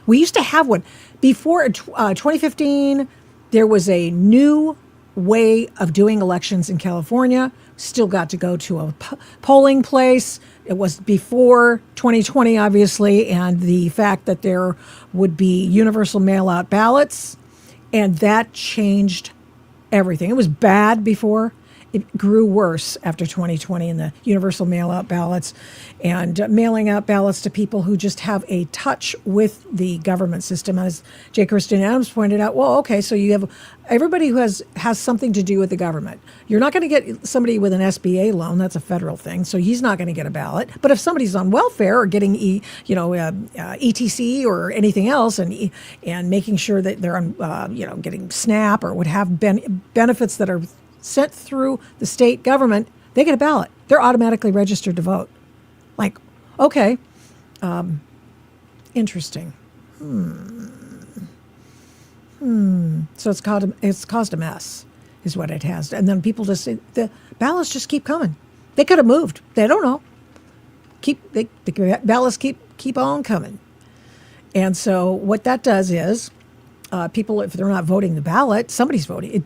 We used to have one. Before 2015, there was a new way of doing elections in California. Still got to go to a polling place. It was before 2020, obviously, and the fact that there would be universal mail-out ballots, and that changed everything. It was bad before. It grew worse after 2020 in the universal mail-out ballots and mailing out ballots to people who just have a touch with the government system. As J. Kristen Adams pointed out, well, okay, so you have everybody who has something to do with the government. You're not going to get somebody with an SBA loan. That's a federal thing, so he's not going to get a ballot. But if somebody's on welfare or getting ETC or anything else and making sure that they're on, getting SNAP or would have benefits that are sent through the state government, they get a ballot. They're automatically registered to vote. Like, okay, interesting. So it's caused a mess, is what it has. And then people just say the ballots just keep coming. They could have moved. They don't know. The ballots keep on coming. And so what that does is, people, if they're not voting the ballot, somebody's voting.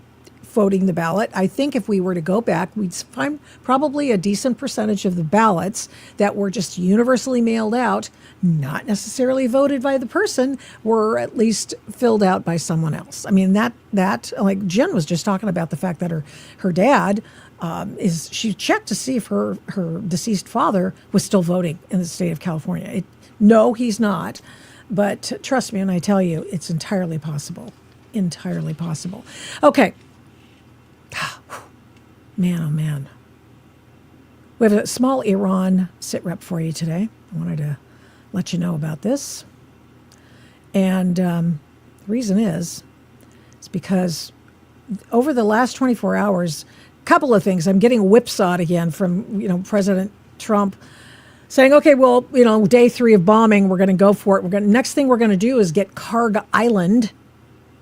voting the ballot. I think if we were to go back, we'd find probably a decent percentage of the ballots that were just universally mailed out, not necessarily voted by the person, were at least filled out by someone else. I mean, that like Jen was just talking about the fact that her dad she checked to see if her deceased father was still voting in the state of California. No, he's not. But trust me when I tell you, it's entirely possible. Entirely possible. Okay. Man, oh man. We have a small Iran sit rep for you today. I wanted to let you know about this. And the reason is because over the last 24 hours, a couple of things. I'm getting whipsawed again from, President Trump saying, okay, well, day 3 of bombing, we're going to go for it. Next thing we're going to do is get Karg Island.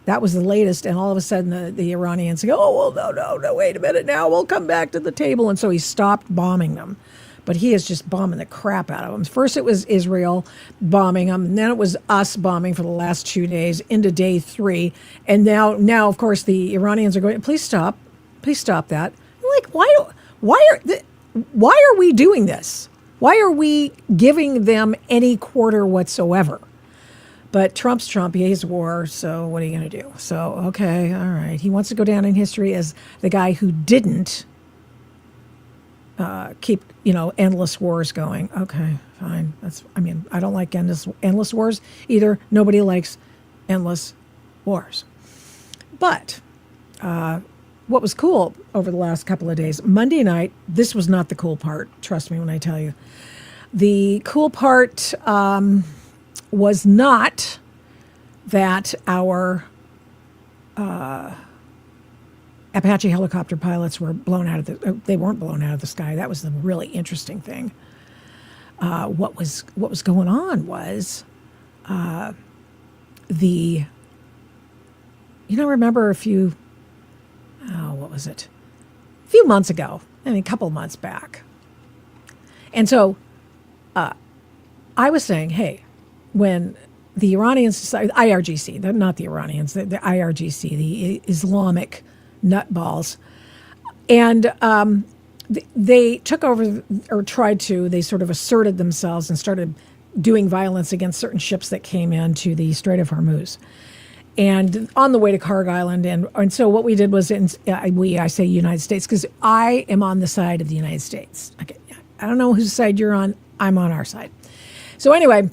That was the latest. And all of a sudden the Iranians go, oh, well, no, wait a minute now. We'll come back to the table. And so he stopped bombing them. But he is just bombing the crap out of them. First it was Israel bombing them. And then it was us bombing for the last 2 days into day 3. And now of course, the Iranians are going, please stop that. I'm like, why are we doing this? Why are we giving them any quarter whatsoever? But Trump's Trump, he hates war, so what are you going to do? So, okay, all right. He wants to go down in history as the guy who didn't keep, endless wars going. Okay, fine. I don't like endless wars either. Nobody likes endless wars. But what was cool over the last couple of days, Monday night, this was not the cool part. Trust me when I tell you. The cool part was not that our Apache helicopter pilots were blown out of they weren't blown out of the sky. That was the really interesting thing. What was going on was remember a few months ago, a couple months back. And so I was saying, hey, when the Iranians decided, IRGC, not the Iranians, the IRGC, the Islamic nutballs, and they took over, or tried to, they sort of asserted themselves and started doing violence against certain ships that came into the Strait of Hormuz. And on the way to Karg Island, and so what we did was, I say United States, because I am on the side of the United States. Okay, I don't know whose side you're on. I'm on our side. So anyway,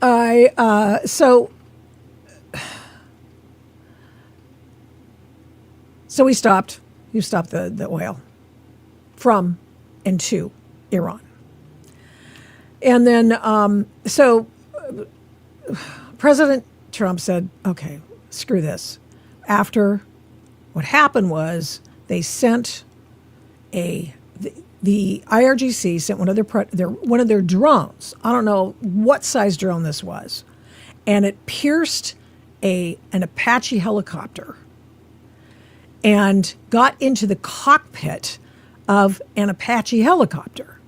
so we stopped. You stopped the oil from and to Iran, and then so President Trump said, okay, screw this. After what happened was they sent the IRGC sent one of their drones. I don't know what size drone this was, and it pierced an Apache helicopter and got into the cockpit of an Apache helicopter,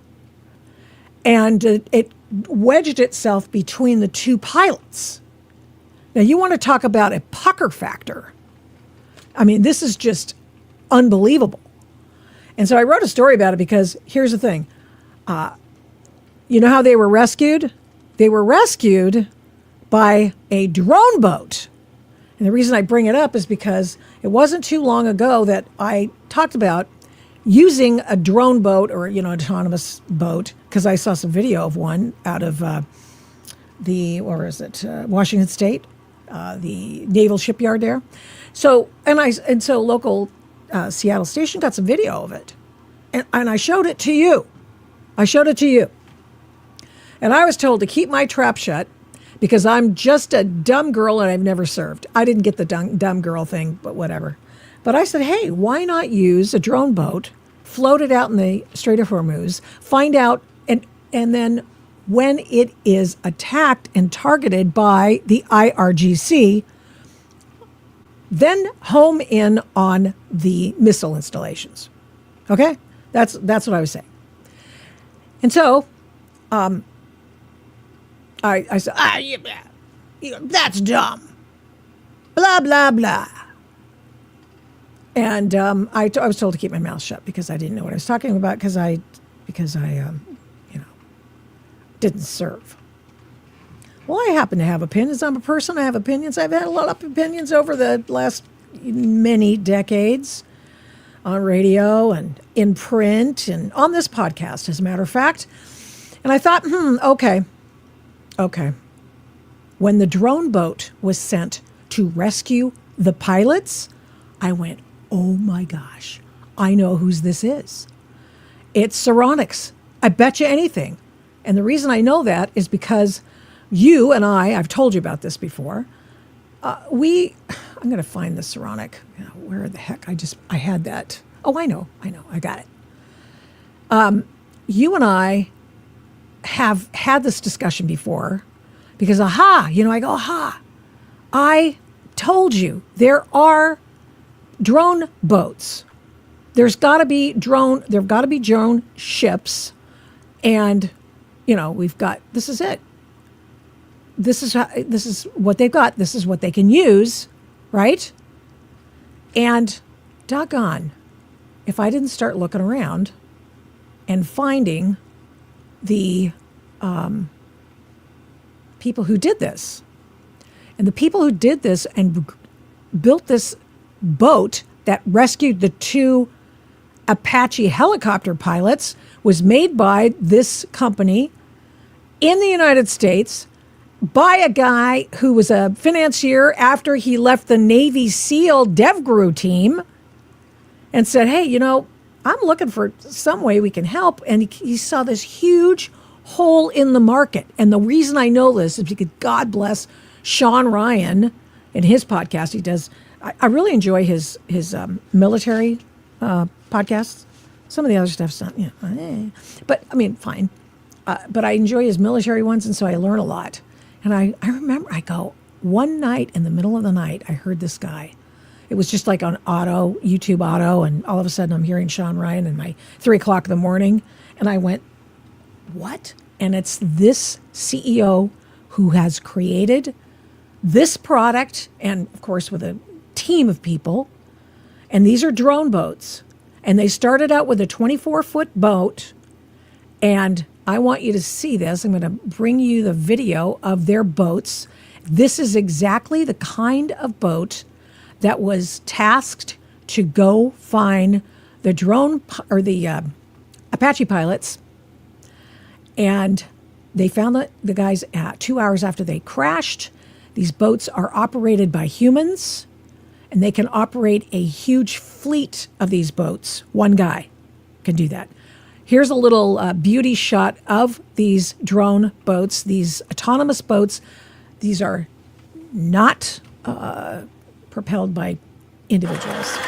and it wedged itself between the two pilots. Now, you want to talk about a pucker factor. I mean, this is just unbelievable. And so I wrote a story about it because here's the thing. You know how they were rescued? They were rescued by a drone boat. And the reason I bring it up is because it wasn't too long ago that I talked about using a drone boat or, autonomous boat, because I saw some video of one out of Washington State, the naval shipyard there. So, so local Seattle station got some video of it. And I showed it to you. And I was told to keep my trap shut because I'm just a dumb girl and I've never served. I didn't get the dumb girl thing, but whatever. But I said, hey, why not use a drone boat, float it out in the Strait of Hormuz, find out, and then when it is attacked and targeted by the IRGC, then home in on the missile installations. Okay? That's what I was saying. And so I said, that's dumb. Blah, blah, blah. And I was told to keep my mouth shut because I didn't know what I was talking about because I didn't serve. Well, I happen to have opinions. I'm a person. I have opinions. I've had a lot of opinions over the last many decades on radio and in print and on this podcast, as a matter of fact. And I thought, okay. When the drone boat was sent to rescue the pilots, I went, oh my gosh, I know whose this is. It's Saronics. I bet you anything. And the reason I know that is because you and I've told you about this before. I'm going to find the Saronic. Where the heck? I had that. Oh, I know. I got it. You and I have had this discussion before because, I go, I told you there are drone boats. There've got to be drone ships. And, this is it. This is what they've got. This is what they can use, right? And doggone, if I didn't start looking around and finding the people who did this, and the people who did this and built this boat that rescued the 2 Apache helicopter pilots was made by this company in the United States by a guy who was a financier after he left the Navy SEAL DevGru team and said, hey, I'm looking for some way we can help. And he saw this huge hole in the market. And the reason I know this is because God bless Sean Ryan and his podcast. He does. I really enjoy his military podcasts. Some of the other stuff's not, but I mean, fine. But I enjoy his military ones, and so I learn a lot. And I remember, one night in the middle of the night, I heard this guy. It was just like on YouTube Auto, and all of a sudden I'm hearing Sean Ryan in my 3 o'clock in the morning. And I went, what? And it's this CEO who has created this product, and of course with a team of people. And these are drone boats. And they started out with a 24-foot boat. And I want you to see this. I'm going to bring you the video of their boats. This is exactly the kind of boat that was tasked to go find the drone or the Apache pilots. And they found the guys 2 hours after they crashed. These boats are operated by humans, and they can operate a huge fleet of these boats. One guy can do that. Here's a little beauty shot of these drone boats, these autonomous boats. These are not propelled by individuals.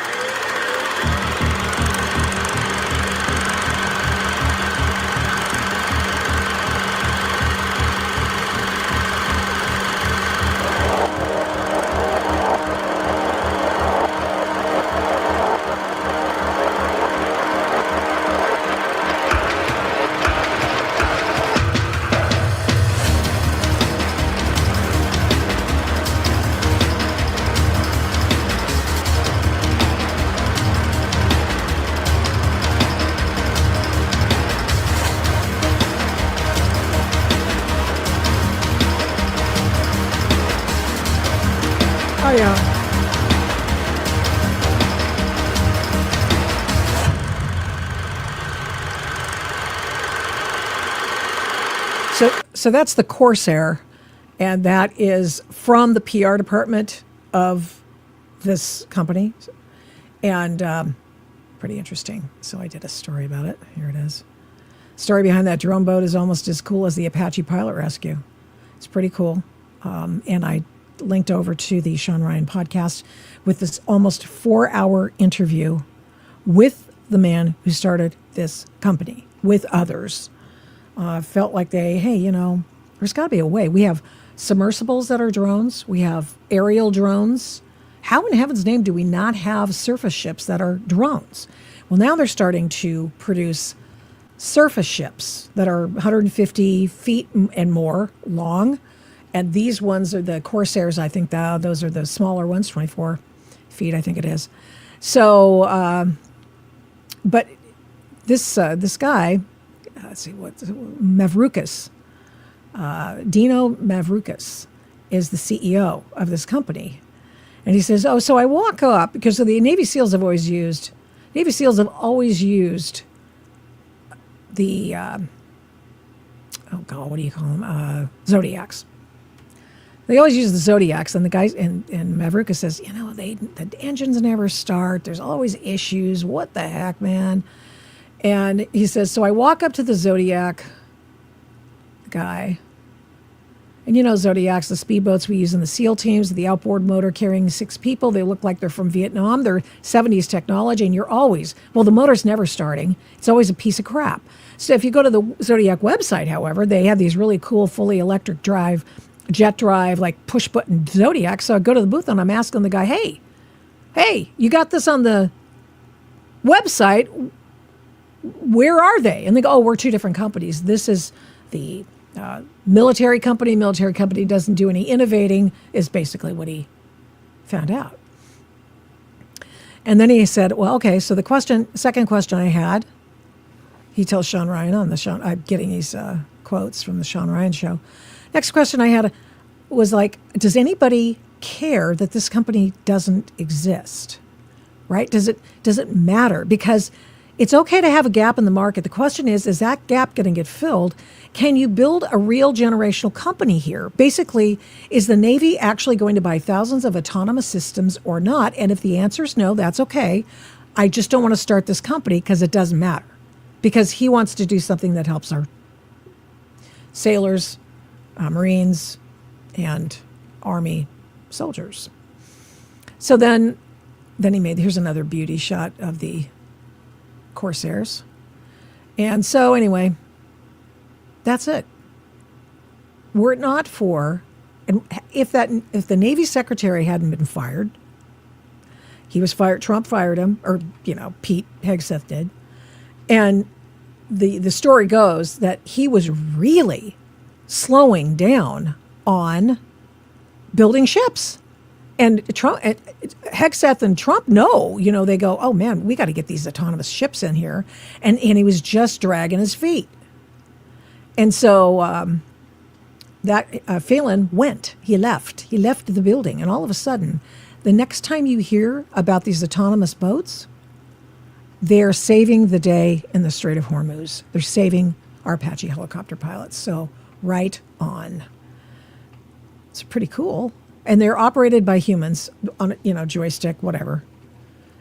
Oh, yeah. So that's the Corsair, and that is from the PR department of this company, and pretty interesting. So I did a story about it. Here it is. Story behind that drone boat is almost as cool as the Apache pilot rescue. It's pretty cool, and I linked over to the Sean Ryan podcast with this almost 4-hour interview with the man who started this company with others. Felt like there's got to be a way. We have submersibles that are drones. We have aerial drones. How in heaven's name do we not have surface ships that are drones? Well, now they're starting to produce surface ships that are 150 feet and more long. And these ones are the Corsairs. I think those are the smaller ones, 24 feet, I think it is. So, but this guy, let's see, Mavroukas, Dino Mavroukas is the CEO of this company. And he says, oh, so I walk up, because the Navy SEALs have always used the, oh God, what do you call them? Zodiacs. They always use the Zodiacs, and the guys, and Mavroukas says, the engines never start. There's always issues. What the heck, man? And he says, so I walk up to the Zodiac guy. And Zodiacs, the speedboats we use in the SEAL teams, the outboard motor carrying 6 people. They look like they're from Vietnam. They're 70s technology, and the motor's never starting. It's always a piece of crap. So if you go to the Zodiac website, however, they have these really cool, fully electric drive, jet drive, like push button Zodiac. So I go to the booth and I'm asking the guy, hey, you got this on the website. Where are they? And they go, oh, we're 2 different companies. This is the military company. Military company doesn't do any innovating, is basically what he found out. And then he said, well, okay, so second question I had, he tells Sean Ryan I'm getting these quotes from the Sean Ryan show. Next question I had was like, does anybody care that this company doesn't exist? Right? Does it matter? Because it's okay to have a gap in the market. The question is that gap going to get filled? Can you build a real generational company here? Basically, is the Navy actually going to buy thousands of autonomous systems or not? And if the answer is no, that's okay. I just don't want to start this company because it doesn't matter. Because he wants to do something that helps our sailors, Marines, and Army soldiers. So then here's another beauty shot of the Corsairs. And so anyway, that's it. Were it not for, and if the Navy secretary hadn't been fired, he was fired, Trump fired him, or Pete Hegseth did. And the story goes that he was really slowing down on building ships. And Trump, Hegseth and Trump know, they go, oh man, we got to get these autonomous ships in here. And he was just dragging his feet. And so Phelan went, he left the building. And all of a sudden, the next time you hear about these autonomous boats, they're saving the day in the Strait of Hormuz. They're saving our Apache helicopter pilots. So right on. It's pretty cool. And they're operated by humans on, joystick, whatever.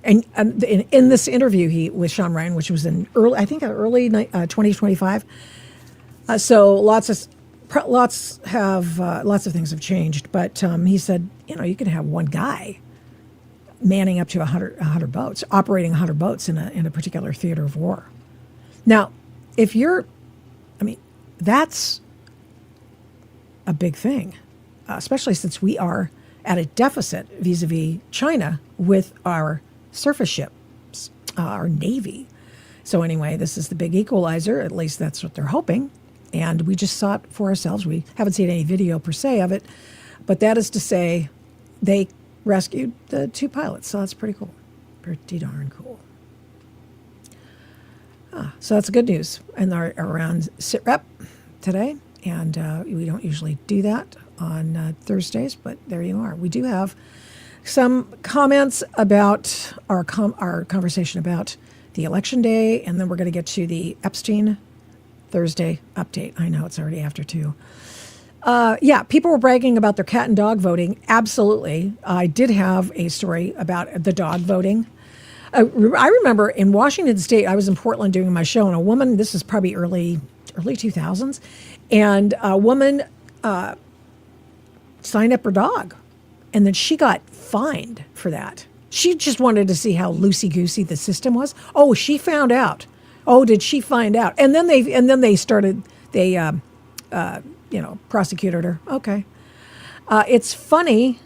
And in this interview with Sean Ryan, which was in early 2025. So lots of things have changed. But he said, you can have one guy manning up to 100 boats, operating 100 boats in a particular theater of war. Now, that's a big thing. Especially since we are at a deficit vis-a-vis China with our surface ships, our Navy. So anyway, this is the big equalizer. At least that's what they're hoping. And we just saw it for ourselves. We haven't seen any video per se of it. But that is to say, they rescued the 2 pilots. So that's pretty cool. Pretty darn cool. So that's good news. And they're around SITREP today. And we don't usually do that on Thursdays, but there you are. We do have some comments about our conversation about the election day, and then we're going to get to the Epstein Thursday update. I know it's already after 2. People were bragging about their cat and dog voting. Absolutely. I did have a story about the dog voting. I remember in Washington State, I was in Portland doing my show, and a woman, this is probably early 2000s, and a woman signed up her dog, and then she got fined for that. She just wanted to see how loosey-goosey the system was. Oh, she found out. Oh, did she find out? And then they prosecuted her. Okay. It's funny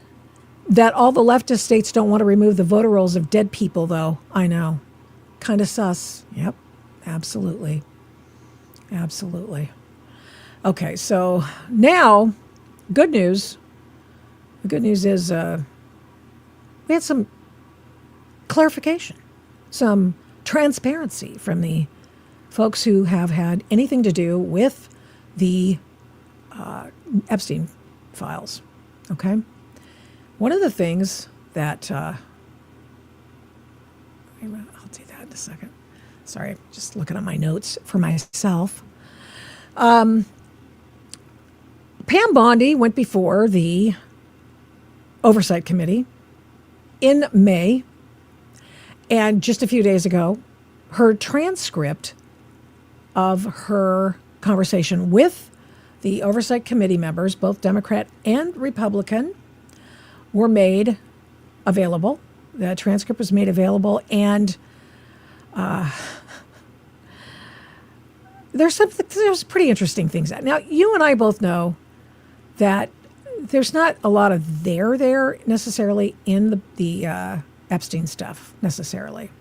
that all the leftist states don't want to remove the voter rolls of dead people, though. I know. Kind of sus. Yep. Absolutely. Okay, so now, good news. The good news is we had some clarification, some transparency from the folks who have had anything to do with the Epstein files. Okay? One of the things that, I'll do that in a second. Sorry, just looking at my notes for myself. Pam Bondi went before the Oversight Committee in May, and just a few days ago, her transcript of her conversation with the Oversight Committee members, both Democrat and Republican, were made available. The transcript was made available, and there's pretty interesting things. Now, you and I both know that there's not a lot of there necessarily in the Epstein stuff necessarily.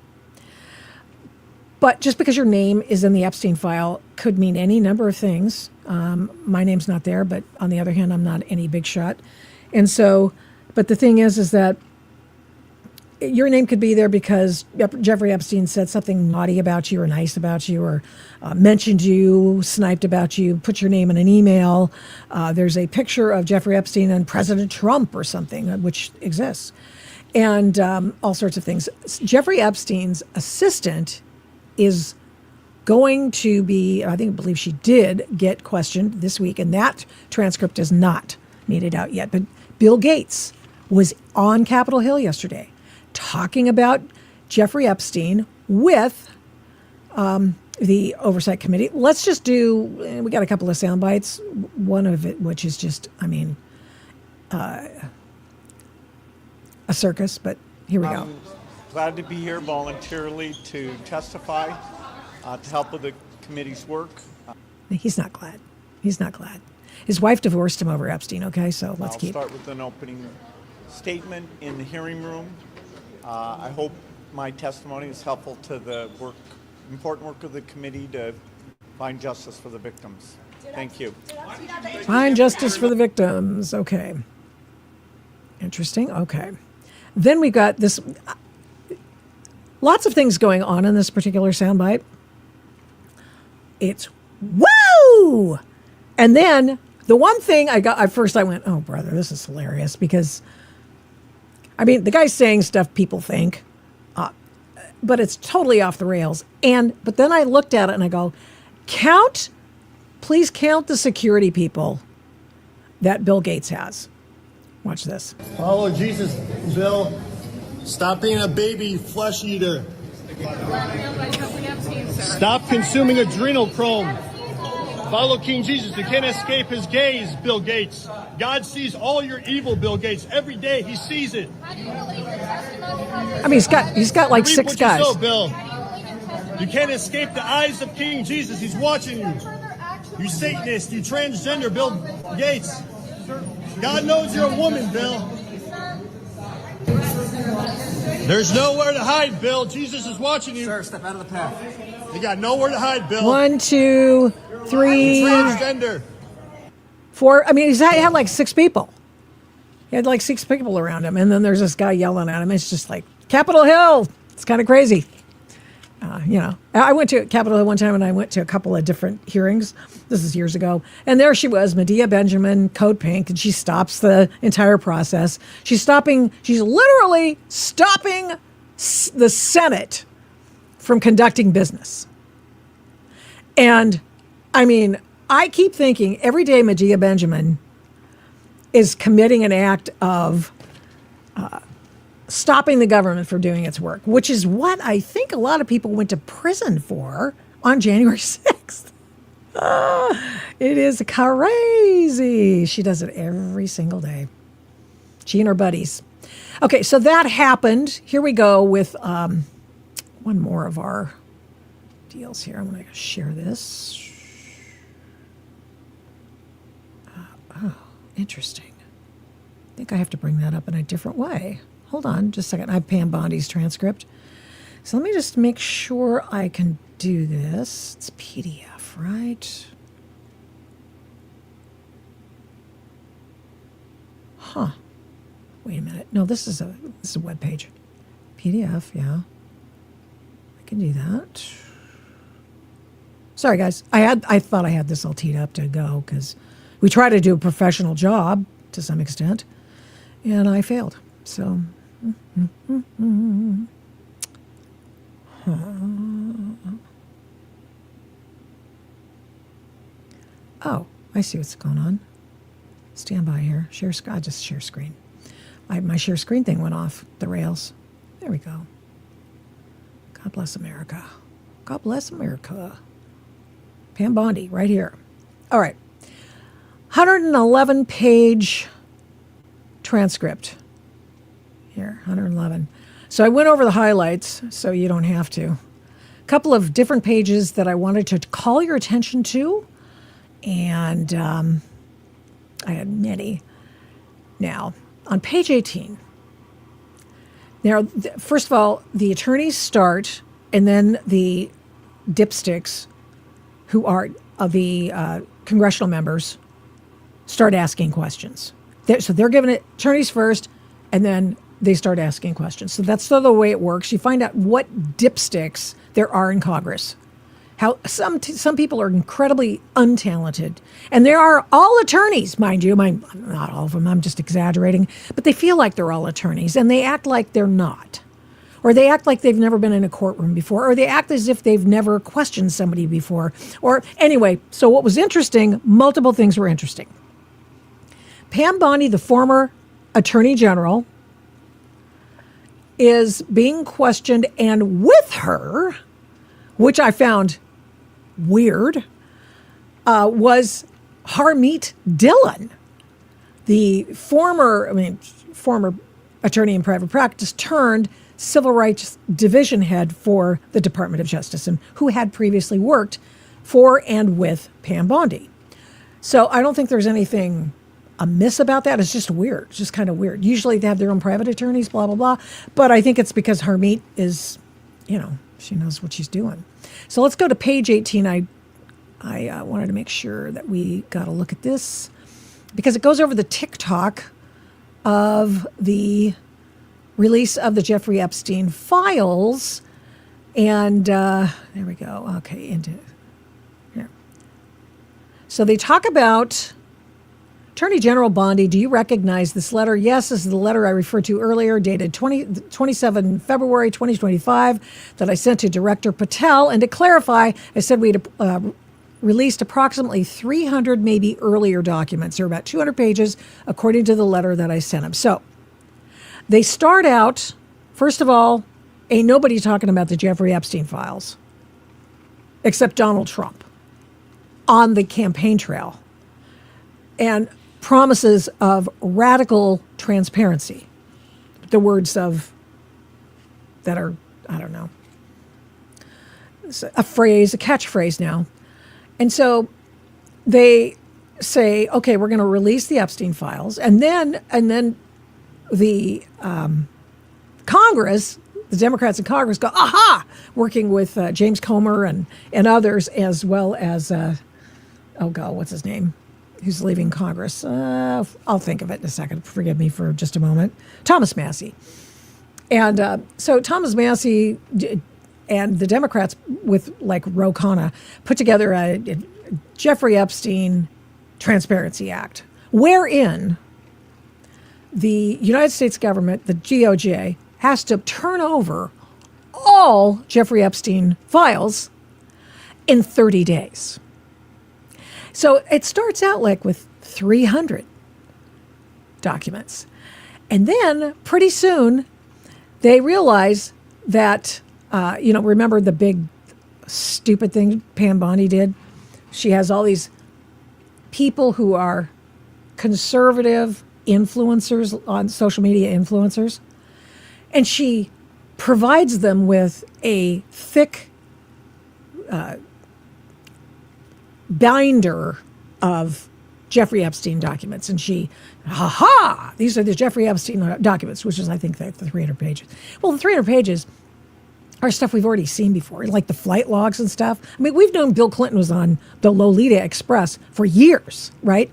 But just because your name is in the Epstein file could mean any number of things. My name's not there, but on the other hand, I'm not any big shot. And so, but the thing is that your name could be there because Jeffrey Epstein said something naughty about you or nice about you or mentioned you, sniped about you, put your name in an email. There's a picture of Jeffrey Epstein and President Trump or something, which exists, and all sorts of things. Jeffrey Epstein's assistant is going to be, I believe she did get questioned this week, and that transcript is not made it out yet. But Bill Gates was on Capitol Hill yesterday talking about Jeffrey Epstein with the Oversight Committee. Let's just do, we got a couple of sound bites, one of it which is just, a circus, but here we go. Glad to be here voluntarily to testify, to help with the committee's work. He's not glad. He's not glad. His wife divorced him over Epstein, okay? So let's keep. I'll start with an opening statement in the hearing room. I hope my testimony is helpful to the important work of the committee to find justice for the victims. Thank you. Find justice for the victims. Okay. Interesting. Okay. Then we've got this. Lots of things going on in this particular soundbite. It's woo! And then the one thing I got, at first I went, oh, brother, this is hilarious because, the guy's saying stuff people think, but it's totally off the rails. But then I looked at it and I go, please count the security people that Bill Gates has. Watch this. Follow Jesus, Bill. Stop being a baby flesh eater. Stop consuming adrenochrome. Follow King Jesus. You can't escape his gaze, Bill Gates. God sees all your evil, Bill Gates. Every day he sees it. He's got like 6 guys. You Bill. You can't escape the eyes of King Jesus. He's watching you. You Satanist, you transgender, Bill Gates. God knows you're a woman, Bill. There's nowhere to hide, Bill. Jesus is watching you. Sir, step out of the path. You got nowhere to hide, Bill. 1, 2, 3, transgender. 4. He had like 6 people. He had like 6 people around him, and then there's this guy yelling at him. It's just like Capitol Hill. It's kind of crazy. I went to Capitol Hill one time, and I went to a couple of different hearings. This is years ago. And there she was, Medea Benjamin, Code Pink, and she stops the entire process. She's literally stopping the Senate from conducting business. And, I keep thinking every day Medea Benjamin is committing an act of stopping the government from doing its work, which is what I think a lot of people went to prison for on January 6th. It is crazy. She does it every single day. She and her buddies. Okay, so that happened. Here we go with one more of our deals here. I'm going to share this. Oh, interesting. I think I have to bring that up in a different way. Hold on just a second. I have Pam Bondi's transcript. So let me just make sure I can do this. It's PDF, right? Huh. Wait a minute. No, this is a web page. PDF, yeah. I can do that. Sorry, guys. I thought I had this all teed up to go because we try to do a professional job to some extent, and I failed. So, oh, I see what's going on. Stand by here. Share. I just share screen. My share screen thing went off the rails. There we go. God bless America. God bless America. Pam Bondi, right here. All right. 111-page transcript. Here, 111. So I went over the highlights, so you don't have to. A couple of different pages that I wanted to call your attention to, and I had many. Now, on page 18, now, first of all, the attorneys start, and then the dipsticks, who are the congressional members, start asking questions. So they're giving it attorneys first, and then they start asking questions. So that's the way it works. You find out what dipsticks there are in Congress. How some people are incredibly untalented, and they are all attorneys, mind you. Not all of them. I'm just exaggerating, but they feel like they're all attorneys, and they act like they're not, or they act like they've never been in a courtroom before, or they act as if they've never questioned somebody before. Or anyway, so what was interesting? Multiple things were interesting. Pam Bondi, the former Attorney General, is being questioned, and with her, which I found weird, was Harmeet Dillon, the former attorney in private practice turned civil rights division head for the Department of Justice, and who had previously worked for and with Pam Bondi. So I don't think there's anything amiss about that. It's just weird. It's just kind of weird. Usually they have their own private attorneys, blah, blah, blah. But I think it's because Harmeet is, she knows what she's doing. So let's go to page 18. I wanted to make sure that we got a look at this because it goes over the TikTok of the release of the Jeffrey Epstein files. And there we go. Okay, into here. So they talk about Attorney General Bondi, do you recognize this letter? Yes, this is the letter I referred to earlier, dated 27 February 2025, that I sent to Director Patel. And to clarify, I said we had released approximately 300 maybe earlier documents. There are about 200 pages, according to the letter that I sent him. So they start out, first of all, ain't nobody talking about the Jeffrey Epstein files, except Donald Trump, on the campaign trail. And promises of radical transparency. The words of that are, I don't know, a phrase, a catchphrase now. And so they say, okay, we're going to release the Epstein files. And then the Congress, the Democrats in Congress go, aha, working with James Comer and others, as well as, what's his name? Who's leaving Congress? I'll think of it in a second. Forgive me for just a moment. Thomas Massie. And so Thomas Massie and the Democrats with like Ro Khanna put together a Jeffrey Epstein Transparency Act, wherein the United States government, the DOJ, has to turn over all Jeffrey Epstein files in 30 days. So it starts out like with 300 documents. And then pretty soon they realize that, remember the big stupid thing Pam Bondi did? She has all these people who are conservative influencers on social media, influencers, and she provides them with a thick binder of Jeffrey Epstein documents. And she, these are the Jeffrey Epstein documents, which is, I think, the 300 pages. Well, the 300 pages are stuff we've already seen before, like the flight logs and stuff. I mean, we've known Bill Clinton was on the Lolita Express for years, right?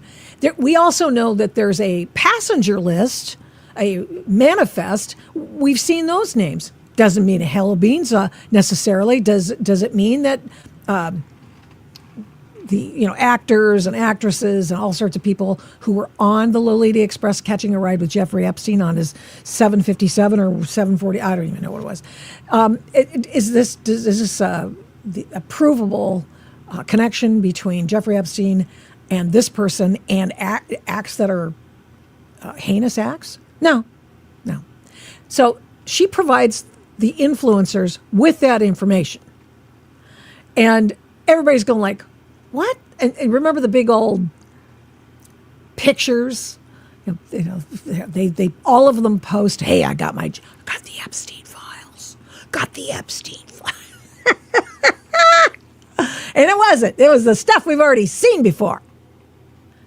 We also know that there's a passenger list, a manifest. We've seen those names. Doesn't mean a hell of beans necessarily. Does it mean that the actors and actresses and all sorts of people who were on the Lolita Express catching a ride with Jeffrey Epstein on his 757 or 740, I don't even know what it was. Is this a provable connection between Jeffrey Epstein and this person and acts that are heinous acts? No. So she provides the influencers with that information, and everybody's going like, what? And remember the big old pictures? They all of them post, hey, I got the Epstein files. Got the Epstein files. And it wasn't. It was the stuff we've already seen before.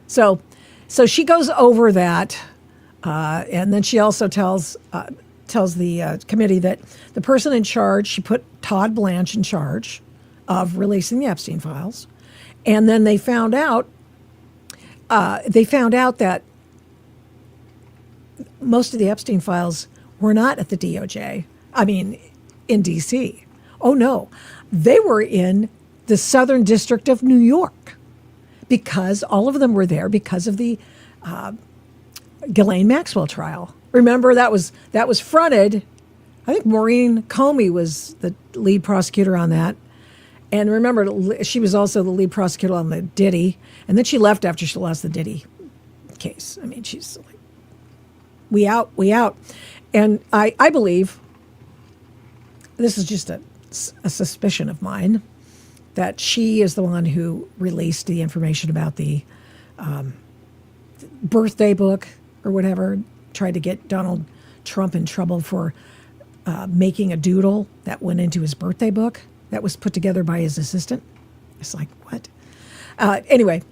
So she goes over that, and then she also tells the committee that the person in charge, she put Todd Blanche in charge of releasing the Epstein files. And then they found out that most of the Epstein files were not at the DOJ. I mean, in D.C. Oh, no. They were in the Southern District of New York, because all of them were there because of the Ghislaine Maxwell trial. Remember, that was fronted. I think Maureen Comey was the lead prosecutor on that. And remember, she was also the lead prosecutor on the Diddy. And then she left after she lost the Diddy case. I mean, she's like, we out. And I believe, this is just a suspicion of mine, that she is the one who released the information about the birthday book or whatever, tried to get Donald Trump in trouble for making a doodle that went into his birthday book that was put together by his assistant. It's like, what? Anyway,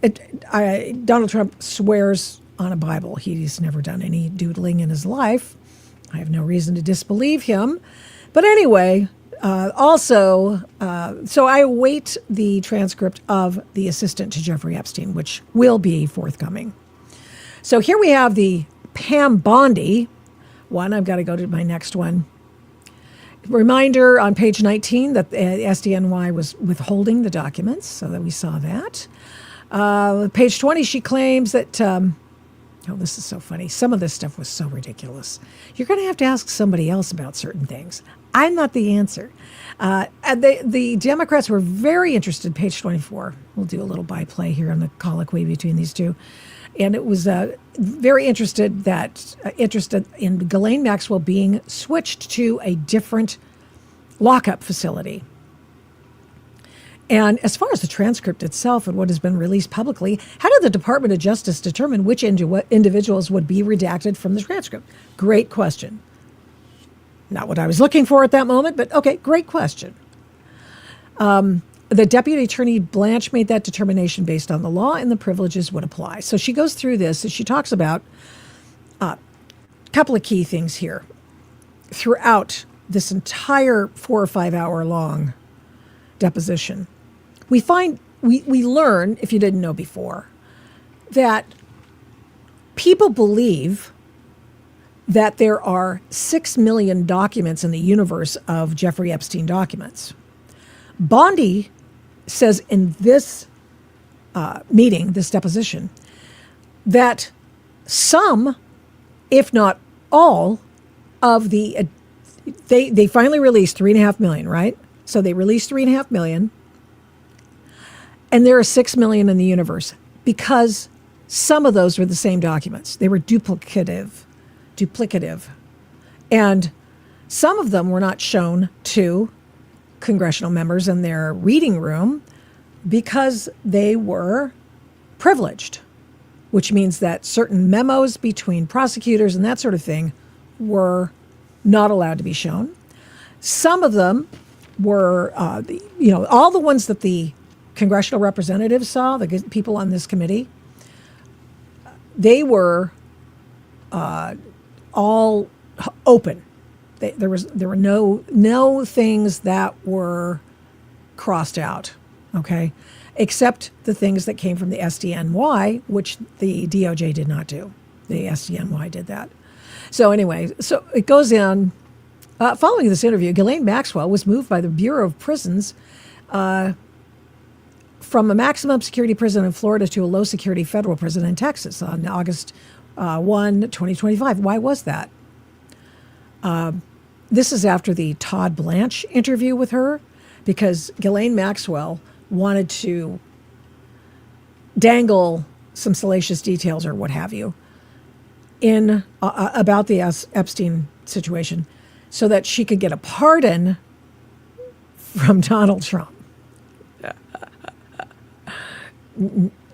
Donald Trump swears on a Bible. He's never done any doodling in his life. I have no reason to disbelieve him. But anyway, so I await the transcript of the assistant to Jeffrey Epstein, which will be forthcoming. So here we have the Pam Bondi one. I've got to go to my next one. Reminder on page 19 that SDNY was withholding the documents, so that we saw that. Page 20, she claims that, this is so funny. Some of this stuff was so ridiculous. You're going to have to ask somebody else about certain things. I'm not the answer. The Democrats were very interested, page 24. We'll do a little byplay here on the colloquy between these two. And it was very interested in Ghislaine Maxwell being switched to a different lockup facility. And as far as the transcript itself and what has been released publicly, how did the Department of Justice determine which individuals would be redacted from the transcript? Great question. Not what I was looking for at that moment, but okay, great question. The Deputy Attorney Blanche made that determination based on the law, and the privileges would apply. So she goes through this, and she talks about a couple of key things here. Throughout this entire 4 or 5 hour long deposition, we learn, if you didn't know before, that people believe that there are 6 million documents in the universe of Jeffrey Epstein documents. Bondi says in this meeting, this deposition, that some, if not all, of the, they finally released 3.5 million, right? So they released 3.5 million, and there are 6 million in the universe because some of those were the same documents. They were duplicative. And some of them were not shown to congressional members in their reading room because they were privileged, which means that certain memos between prosecutors and that sort of thing were not allowed to be shown. Some of them were, all the ones that the congressional representatives saw, the people on this committee, they were all open. There were no things that were crossed out, okay, except the things that came from the SDNY, which the DOJ did not do. The SDNY did that. So anyway, so it goes in, Following this interview, Ghislaine Maxwell was moved by the Bureau of Prisons from a maximum security prison in Florida to a low security federal prison in Texas on August 1, 2025. Why was that? This is after the Todd Blanche interview with her, because Ghislaine Maxwell wanted to dangle some salacious details or what have you in about the Epstein situation so that she could get a pardon from Donald Trump.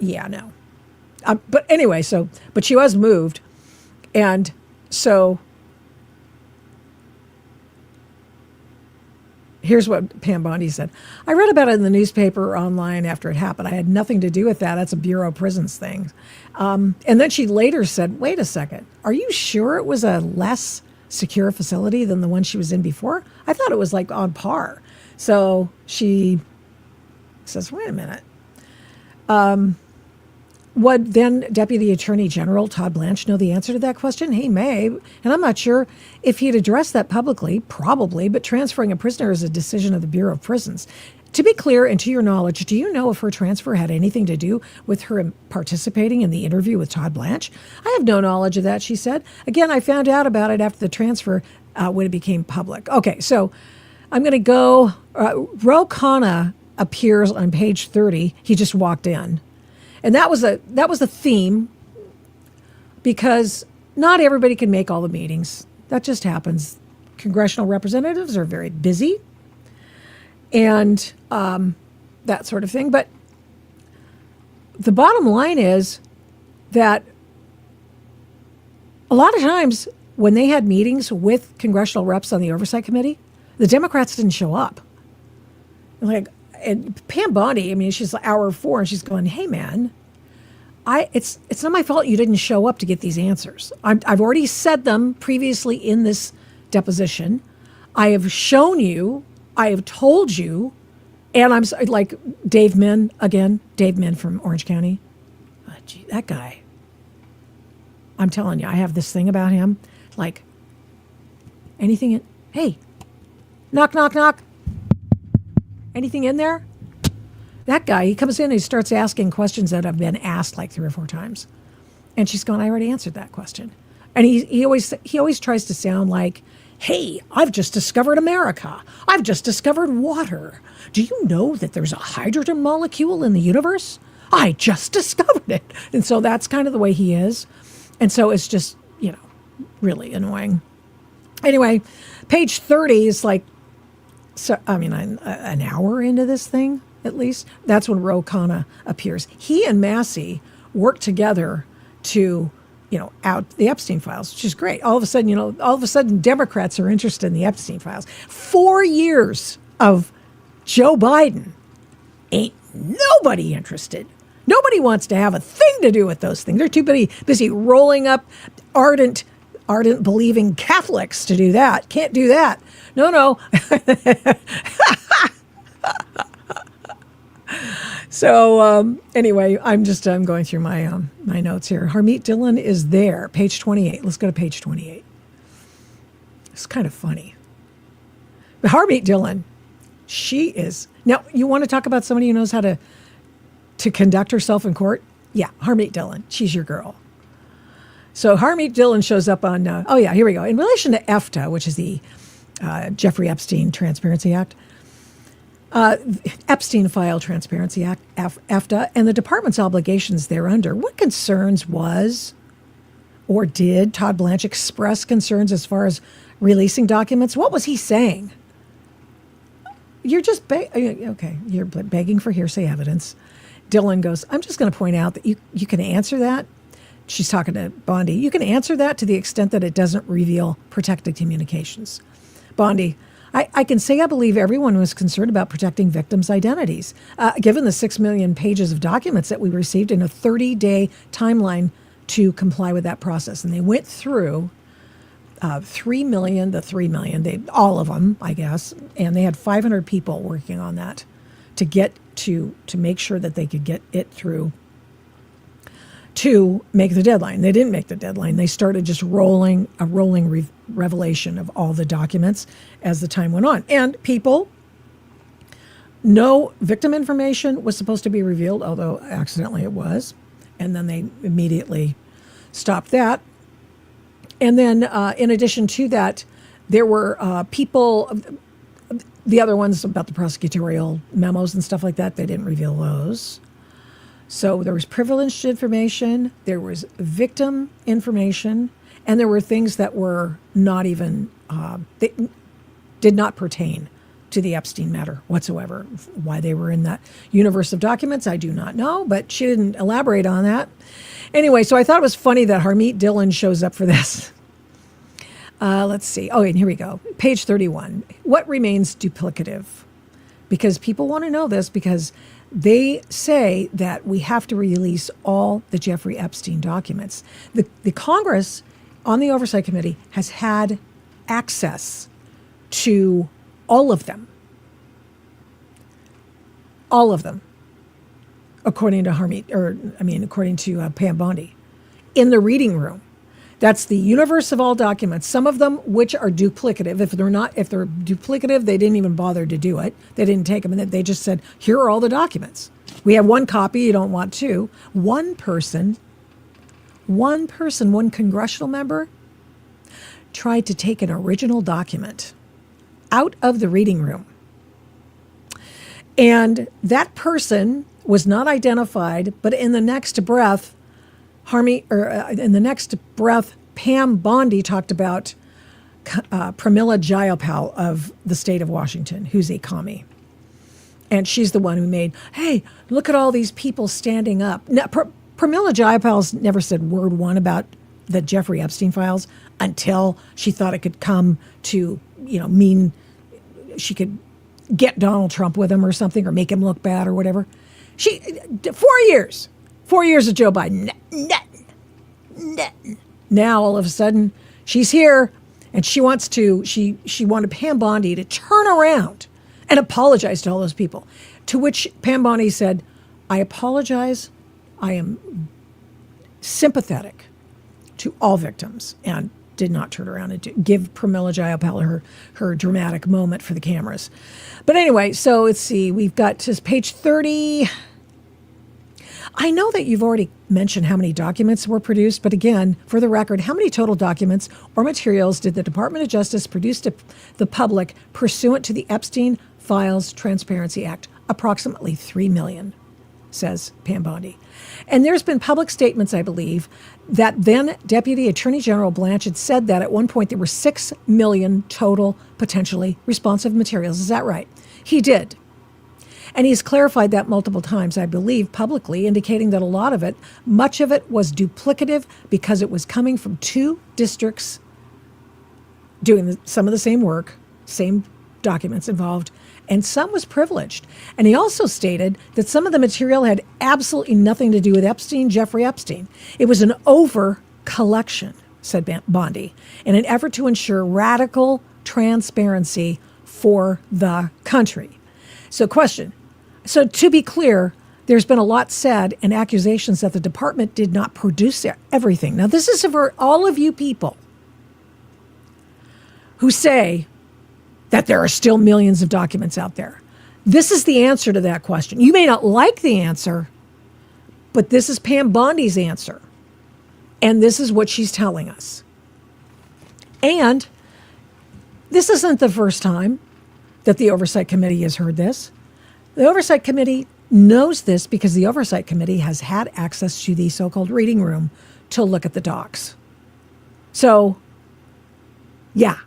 Yeah, no. But anyway, but she was moved. And so here's what Pam Bondi said. I read about it in the newspaper or online after it happened. I had nothing to do with that. That's a Bureau of Prisons thing. And then she later said, wait a second. Are you sure it was a less secure facility than the one she was in before? I thought it was like on par. So she says, wait a minute. Would then Deputy Attorney General Todd Blanche know the answer to that question? He may, and I'm not sure if he'd addressed that publicly, probably, but transferring a prisoner is a decision of the Bureau of Prisons. To be clear, and to your knowledge, do you know if her transfer had anything to do with her participating in the interview with Todd Blanche? I have no knowledge of that, she said. Again, I found out about it after the transfer when it became public. Okay, so I'm going to go, Ro Khanna appears on page 30. He just walked in. And that was a theme, because not everybody can make all the meetings. That just happens. Congressional representatives are very busy and that sort of thing. But the bottom line is that a lot of times when they had meetings with congressional reps on the Oversight Committee, the Democrats didn't show up. And Pam Bondi, I mean, she's hour 4 and she's going, hey, man, it's not my fault you didn't show up to get these answers. I've already said them previously in this deposition. I have shown you, I have told you, and I'm like Dave Min from Orange County. Gee, that guy, I'm telling you, I have this thing about him. Like anything, hey, knock, knock, knock. Anything in there? That guy, he comes in and he starts asking questions that have been asked like 3 or 4 times. And she's going, I already answered that question. And he always tries to sound like, hey, I've just discovered America. I've just discovered water. Do you know that there's a hydrogen molecule in the universe? I just discovered it. And so that's kind of the way he is. And so it's just, really annoying. Anyway, page 30 is like, so, I mean, an hour into this thing, at least, that's when Ro Khanna appears. He and Massey work together to, out the Epstein files, which is great. All of a sudden, Democrats are interested in the Epstein files. 4 years of Joe Biden, ain't nobody interested. Nobody wants to have a thing to do with those things. They're too busy rolling up ardent believing Catholics to do that. Can't do that. No. So anyway, I'm going through my my notes here. Harmeet Dillon is there, page 28. Let's go to page 28. It's kind of funny. But Harmeet Dillon, she is now. You want to talk about somebody who knows how to conduct herself in court? Yeah, Harmeet Dillon. She's your girl. So Harmeet Dillon shows up on. Here we go. In relation to EFTA, which is the Jeffrey Epstein Transparency Act, Epstein File Transparency Act, EFTA, and the department's obligations thereunder, what concerns or did Todd Blanche express concerns as far as releasing documents? What was he saying? You're just you're begging for hearsay evidence. Dillon goes, I'm just going to point out that you can answer that. She's talking to Bondi. You can answer that to the extent that it doesn't reveal protected communications. Bondi, I can say I believe everyone was concerned about protecting victims' identities, given the 6 million pages of documents that we received in a 30-day timeline to comply with that process. And they went through 3 million, all of them, I guess, and they had 500 people working on that to get to make sure that they could get it through to make the deadline. They didn't make the deadline. They started just rolling revelation of all the documents as the time went on. And people, no victim information was supposed to be revealed, although accidentally it was. And then they immediately stopped that. And then in addition to that, there were people, the other ones about the prosecutorial memos and stuff like that, they didn't reveal those. So there was privileged information, there was victim information, and there were things that were not even, they did not pertain to the Epstein matter whatsoever. Why they were in that universe of documents, I do not know, but she didn't elaborate on that. Anyway, so I thought it was funny that Harmeet Dillon shows up for this. Let's see. Oh, and here we go. Page 31. What remains duplicative? Because people want to know this because they say that we have to release all the Jeffrey Epstein documents. The Congress on the Oversight Committee has had access to all of them. All of them. According to according to Pam Bondi. In the reading room. That's the universe of all documents. Some of them which are duplicative. If they're duplicative, they didn't even bother to do it. They didn't take them, and they just said, here are all the documents. We have one copy, you don't want two. One person, one congressional member tried to take an original document out of the reading room. And that person was not identified, but in the next breath, Pam Bondi talked about Pramila Jayapal of the state of Washington, who's a commie. And she's the one who made, hey, look at all these people standing up. Now, Pramila Jayapal's never said word one about the Jeffrey Epstein files until she thought it could come to, mean she could get Donald Trump with him or something or make him look bad or whatever. 4 years of Joe Biden. Nothing. Now, all of a sudden, she's here, and she wanted Pam Bondi to turn around and apologize to all those people. To which Pam Bondi said, I apologize. I am sympathetic to all victims, and did not turn around and give Pramila Jayapal her dramatic moment for the cameras. But anyway, so let's see. We've got to page 30. I know that you've already mentioned how many documents were produced, but again, for the record, how many total documents or materials did the Department of Justice produce to the public pursuant to the Epstein Files Transparency Act? Approximately 3 million, says Pam Bondi. And there's been public statements, I believe, that then Deputy Attorney General Blanche had said that at one point there were 6 million total potentially responsive materials. Is that right? He did. And he's clarified that multiple times, I believe, publicly, indicating that a lot of it, much of it was duplicative because it was coming from two districts doing some of the same work, same documents involved, and some was privileged. And he also stated that some of the material had absolutely nothing to do with Jeffrey Epstein. It was an over-collection, said Bondi, in an effort to ensure radical transparency for the country. So question. So to be clear, there's been a lot said and accusations that the department did not produce everything. Now, this is for all of you people who say that there are still millions of documents out there. This is the answer to that question. You may not like the answer, but this is Pam Bondi's answer. And this is what she's telling us. And this isn't the first time that the Oversight Committee has heard this. The Oversight Committee knows this because the Oversight Committee has had access to the so-called reading room to look at the docs. So, yeah.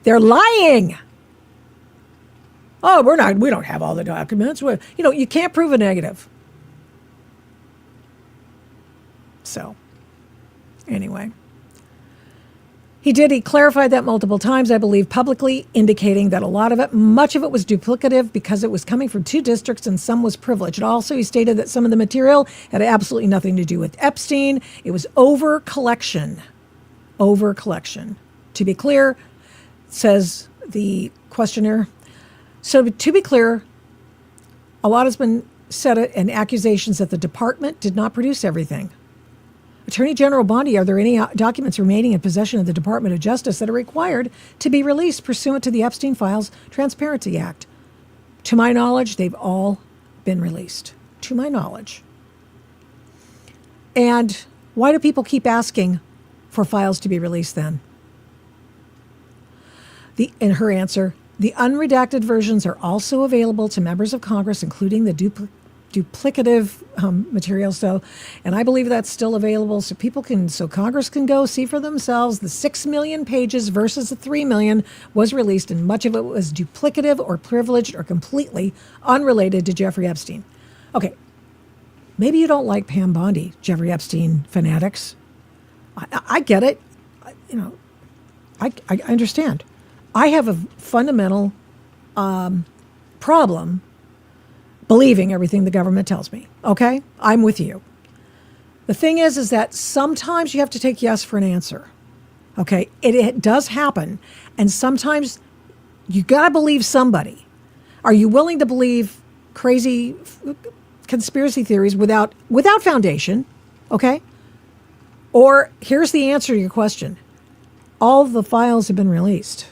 They're lying. Oh, we don't have all the documents. You can't prove a negative. So, anyway. He clarified that multiple times, I believe, publicly, indicating that much of it was duplicative because it was coming from two districts and some was privileged. And also, he stated that some of the material had absolutely nothing to do with Epstein. It was over-collection. Over-collection. To be clear, says the questioner. So to be clear, a lot has been said and accusations that the department did not produce everything. Attorney General Bondi, are there any documents remaining in possession of the Department of Justice that are required to be released pursuant to the Epstein Files Transparency Act? To my knowledge, they've all been released. To my knowledge. And why do people keep asking for files to be released then? In her answer, the unredacted versions are also available to members of Congress, including the duplicative material. And I believe that's still available, so Congress can go see for themselves. The 6 million pages versus the 3 million was released, and much of it was duplicative or privileged or completely unrelated to Jeffrey Epstein. Okay, maybe you don't like Pam Bondi, Jeffrey Epstein fanatics. I get it. I understand. I have a fundamental problem believing everything the government tells me. Okay? I'm with you. The thing is that sometimes you have to take yes for an answer. Okay? It does happen. And sometimes you got to believe somebody. Are you willing to believe crazy conspiracy theories without foundation? Okay? Or here's the answer to your question. All the files have been released.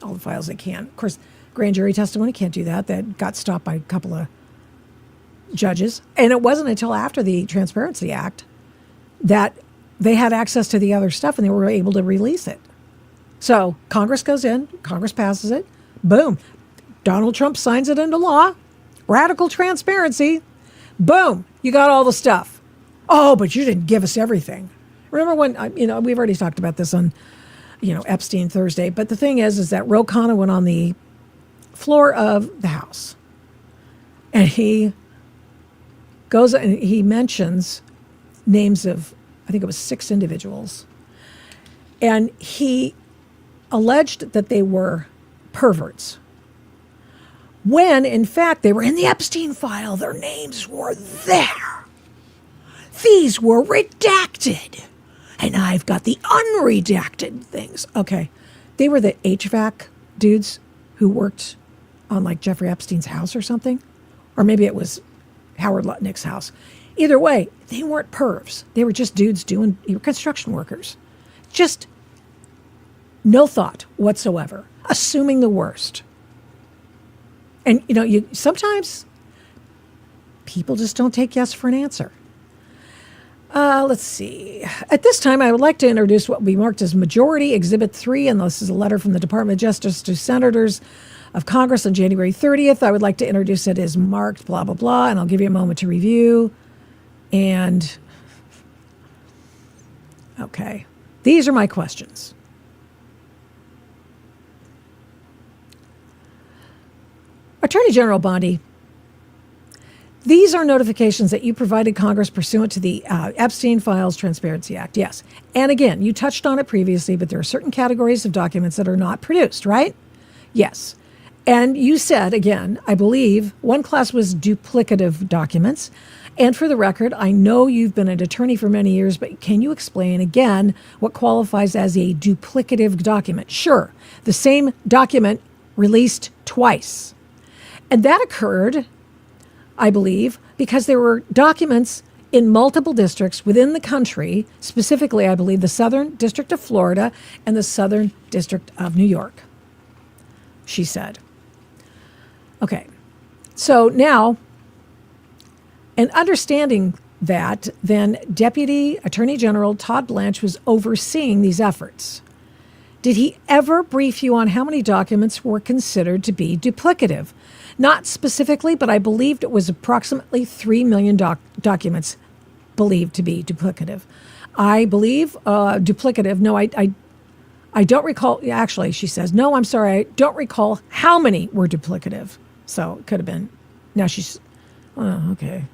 All the files they can. Of course, grand jury testimony can't do that. That got stopped by a couple of judges. And it wasn't until after the Transparency Act that they had access to the other stuff and they were able to release it. So Congress goes in, Congress passes it, boom. Donald Trump signs it into law. Radical transparency. Boom. You got all the stuff. Oh, but you didn't give us everything. Remember when, we've already talked about this on, Epstein Thursday. But the thing is that Ro Khanna went on the floor of the House. And he goes and he mentions names of, I think it was 6 individuals. And he alleged that they were perverts. When, in fact, they were in the Epstein file. Their names were there. These were redacted. And I've got the unredacted things. Okay. They were the HVAC dudes who worked on like Jeffrey Epstein's house or something. Or maybe it was Howard Lutnick's house. Either way, they weren't pervs. They were just dudes construction workers. Just no thought whatsoever. Assuming the worst. And, sometimes people just don't take yes for an answer. Let's see. At this time, I would like to introduce what will be marked as Majority Exhibit 3, and this is a letter from the Department of Justice to senators of Congress on January 30th. I would like to introduce it as marked blah, blah, blah, and I'll give you a moment to review. And, okay. These are my questions. Attorney General Bondi, these are notifications that you provided Congress pursuant to the Epstein Files Transparency Act. Yes. And again, you touched on it previously, but there are certain categories of documents that are not produced, right? Yes. And you said, again, I believe one class was duplicative documents. And for the record, I know you've been an attorney for many years, but can you explain again what qualifies as a duplicative document? Sure. The same document released twice. And that occurred, I believe, because there were documents in multiple districts within the country, specifically, I believe, the Southern District of Florida and the Southern District of New York, she said. Okay, so now, and understanding that, then Deputy Attorney General Todd Blanche was overseeing these efforts. Did he ever brief you on how many documents were considered to be duplicative? Not specifically, but I believed it was approximately 3 million documents believed to be duplicative. I believe duplicative. No, I don't recall. Actually, she says, no, I'm sorry. I don't recall how many were duplicative. So it could have been. Now she's, okay.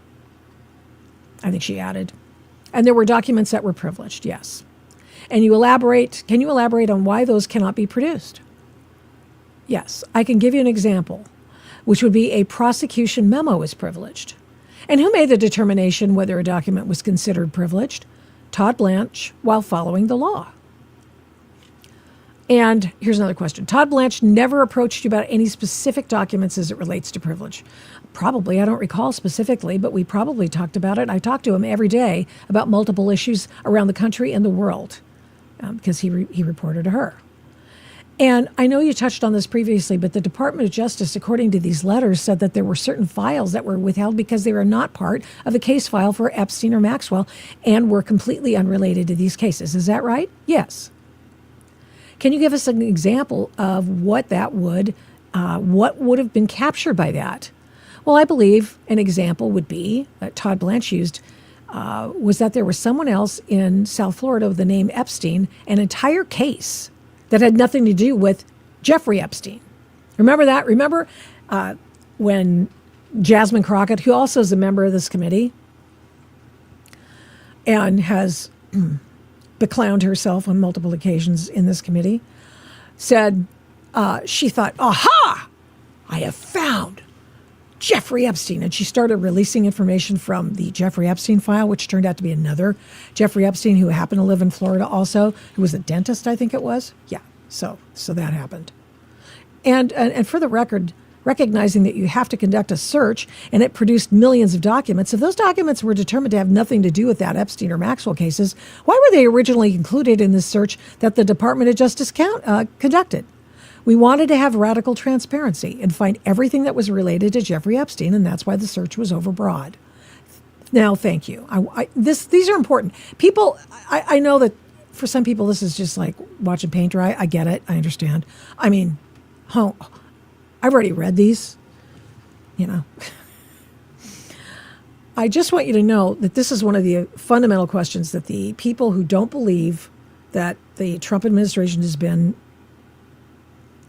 I think she added. And there were documents that were privileged, yes. And can you elaborate on why those cannot be produced? Yes, I can give you an example, which would be a prosecution memo is privileged. And who made the determination whether a document was considered privileged? Todd Blanche, while following the law. And here's another question. Todd Blanche never approached you about any specific documents as it relates to privilege. Probably, I don't recall specifically, but we probably talked about it. I talked to him every day about multiple issues around the country and the world because he reported to her. And I know you touched on this previously, but the Department of Justice, according to these letters, said that there were certain files that were withheld because they were not part of the case file for Epstein or Maxwell and were completely unrelated to these cases. Is that right? Yes. Can you give us an example of what would have been captured by that? Well, I believe an example would be that Todd Blanche used was that there was someone else in South Florida with the name Epstein, an entire case that had nothing to do with Jeffrey Epstein. Remember that? Remember when Jasmine Crockett, who also is a member of this committee and has beclowned herself on multiple occasions in this committee, said she thought, aha, I have found Jeffrey Epstein. And she started releasing information from the Jeffrey Epstein file, which turned out to be another Jeffrey Epstein who happened to live in Florida also, who was a dentist, I think it was. Yeah, so that happened. And for the record, recognizing that you have to conduct a search and it produced millions of documents, if those documents were determined to have nothing to do with that Epstein or Maxwell cases, why were they originally included in this search that the Department of Justice conducted? We wanted to have radical transparency and find everything that was related to Jeffrey Epstein, and that's why the search was overbroad. Now, thank you. These are important. People, I know that for some people this is just like watching paint dry. I get it. I understand. I mean, I've already read these, I just want you to know that this is one of the fundamental questions that the people who don't believe that the Trump administration has been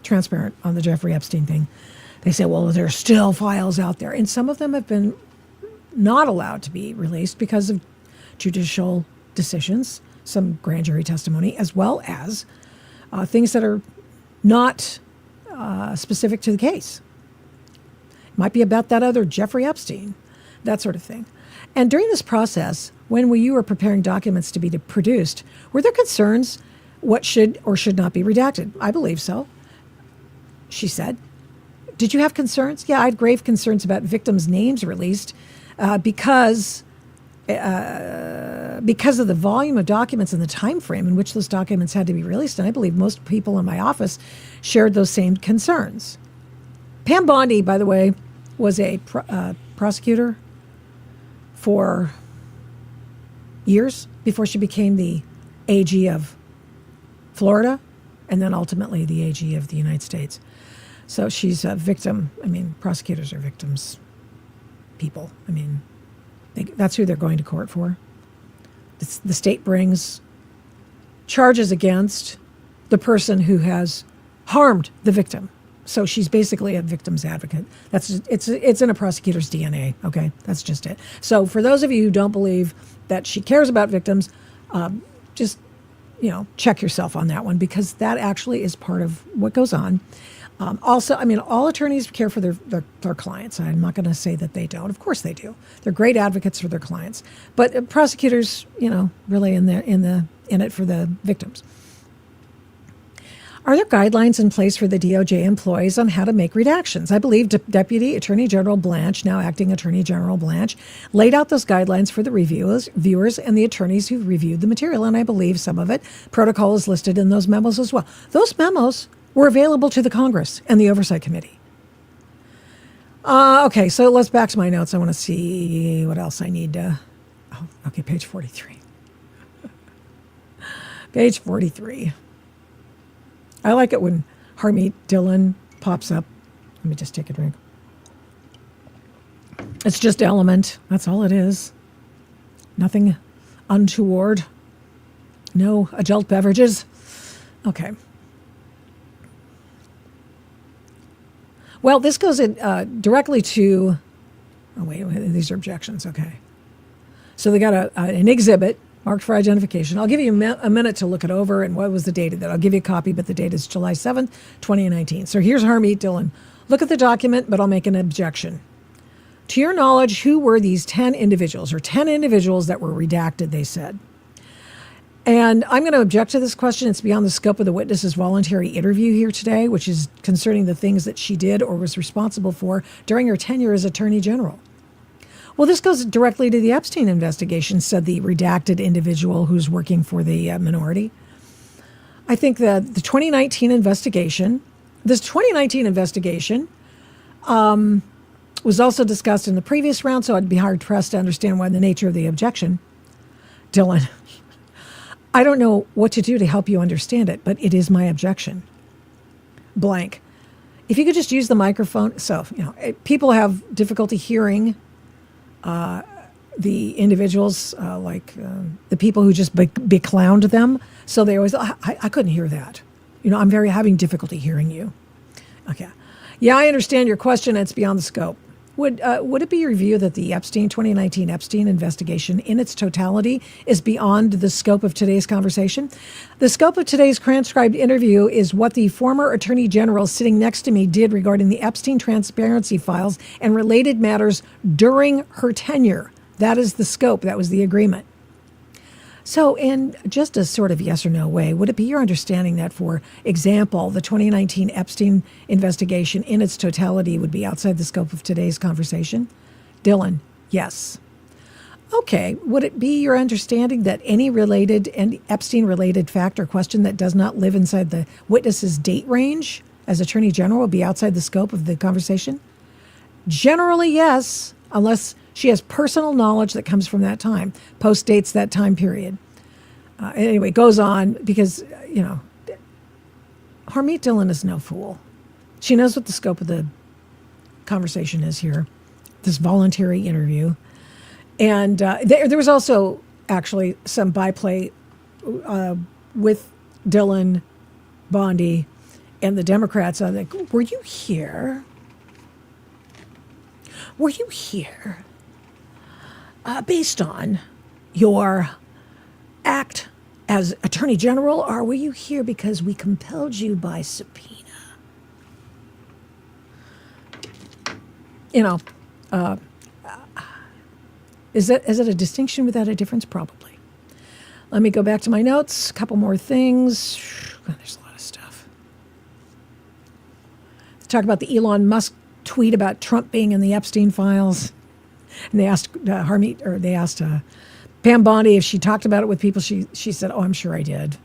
transparent on the Jeffrey Epstein thing, they say, well, there are still files out there. And some of them have been not allowed to be released because of judicial decisions, some grand jury testimony, as well as things that are not specific to the case. It might be about that other Jeffrey Epstein, that sort of thing. And during this process, when you were preparing documents to be produced, were there concerns what should or should not be redacted? I believe so, she said. Did you have concerns? Yeah, I had grave concerns about victims' names released because of the volume of documents and the time frame in which those documents had to be released. And I believe most people in my office shared those same concerns. Pam Bondi, by the way, was a prosecutor for years before she became the AG of Florida and then ultimately the AG of the United States. So she's a victim. I mean, prosecutors are victims, people. I mean, that's who they're going to court for. The state brings charges against the person who has harmed the victim. So she's basically a victim's advocate. It's in a prosecutor's DNA. Okay, that's just it. So for those of you who don't believe that she cares about victims, just check yourself on that one, because that actually is part of what goes on. Also, I mean, all attorneys care for their clients. I'm not going to say that they don't. Of course they do. They're great advocates for their clients. But prosecutors, really in it for the victims. Are there guidelines in place for the DOJ employees on how to make redactions? I believe Deputy Attorney General Blanche, now Acting Attorney General Blanche, laid out those guidelines for the viewers and the attorneys who reviewed the material, and I believe some of it, protocol is listed in those memos as well. Those memos were available to the Congress and the Oversight Committee. Okay, so let's back to my notes. I want to see what else I need to... Oh, okay, page 43. Page 43. I like it when Harmeet Dillon pops up. Let me just take a drink. It's just Element. That's all it is. Nothing untoward. No adult beverages. Okay. Well, this goes in, directly to... Oh, wait, these are objections. Okay. So they got an exhibit marked for identification. I'll give you a minute to look it over and what was the date of that. I'll give you a copy, but the date is July 7th, 2019. So here's Harmeet Dillon. Look at the document, but I'll make an objection. To your knowledge, who were these 10 individuals, or 10 individuals that were redacted, they said. And I'm going to object to this question. It's beyond the scope of the witness's voluntary interview here today, which is concerning the things that she did or was responsible for during her tenure as Attorney General. Well, this goes directly to the Epstein investigation, said the redacted individual who's working for the minority. I think that the 2019 investigation, was also discussed in the previous round, so I'd be hard-pressed to understand why the nature of the objection. Dylan, I don't know what to do to help you understand it, but it is my objection. Blank. If you could just use the microphone. So, people have difficulty hearing the individuals, the people who just beclowned them. So they always, I couldn't hear that. I'm having difficulty hearing you. Okay. Yeah, I understand your question. It's beyond the scope. Would it be your view that the 2019 Epstein investigation in its totality is beyond the scope of today's conversation? The scope of today's transcribed interview is what the former Attorney General sitting next to me did regarding the Epstein transparency files and related matters during her tenure. That is the scope. That was the agreement. So in just a sort of yes or no way, would it be your understanding that, for example, the 2019 Epstein investigation in its totality would be outside the scope of today's conversation? Dylan, yes. Okay, would it be your understanding that any related and Epstein-related fact or question that does not live inside the witness's date range as Attorney General would be outside the scope of the conversation? Generally, yes, unless she has personal knowledge that comes from that time, post-dates that time period. Anyway, goes on because, Harmeet Dillon is no fool. She knows what the scope of the conversation is here, this voluntary interview. And there was also actually some byplay with Dillon, Bondi, and the Democrats. I'm like, were you here? Were you here? Based on your act as Attorney General, or were you here because we compelled you by subpoena? Is it a distinction without a difference? Probably. Let me go back to my notes. A couple more things. There's a lot of stuff. Let's talk about the Elon Musk tweet about Trump being in the Epstein files. And they asked Pam Bondi if she talked about it with people. She said, "Oh, I'm sure I did."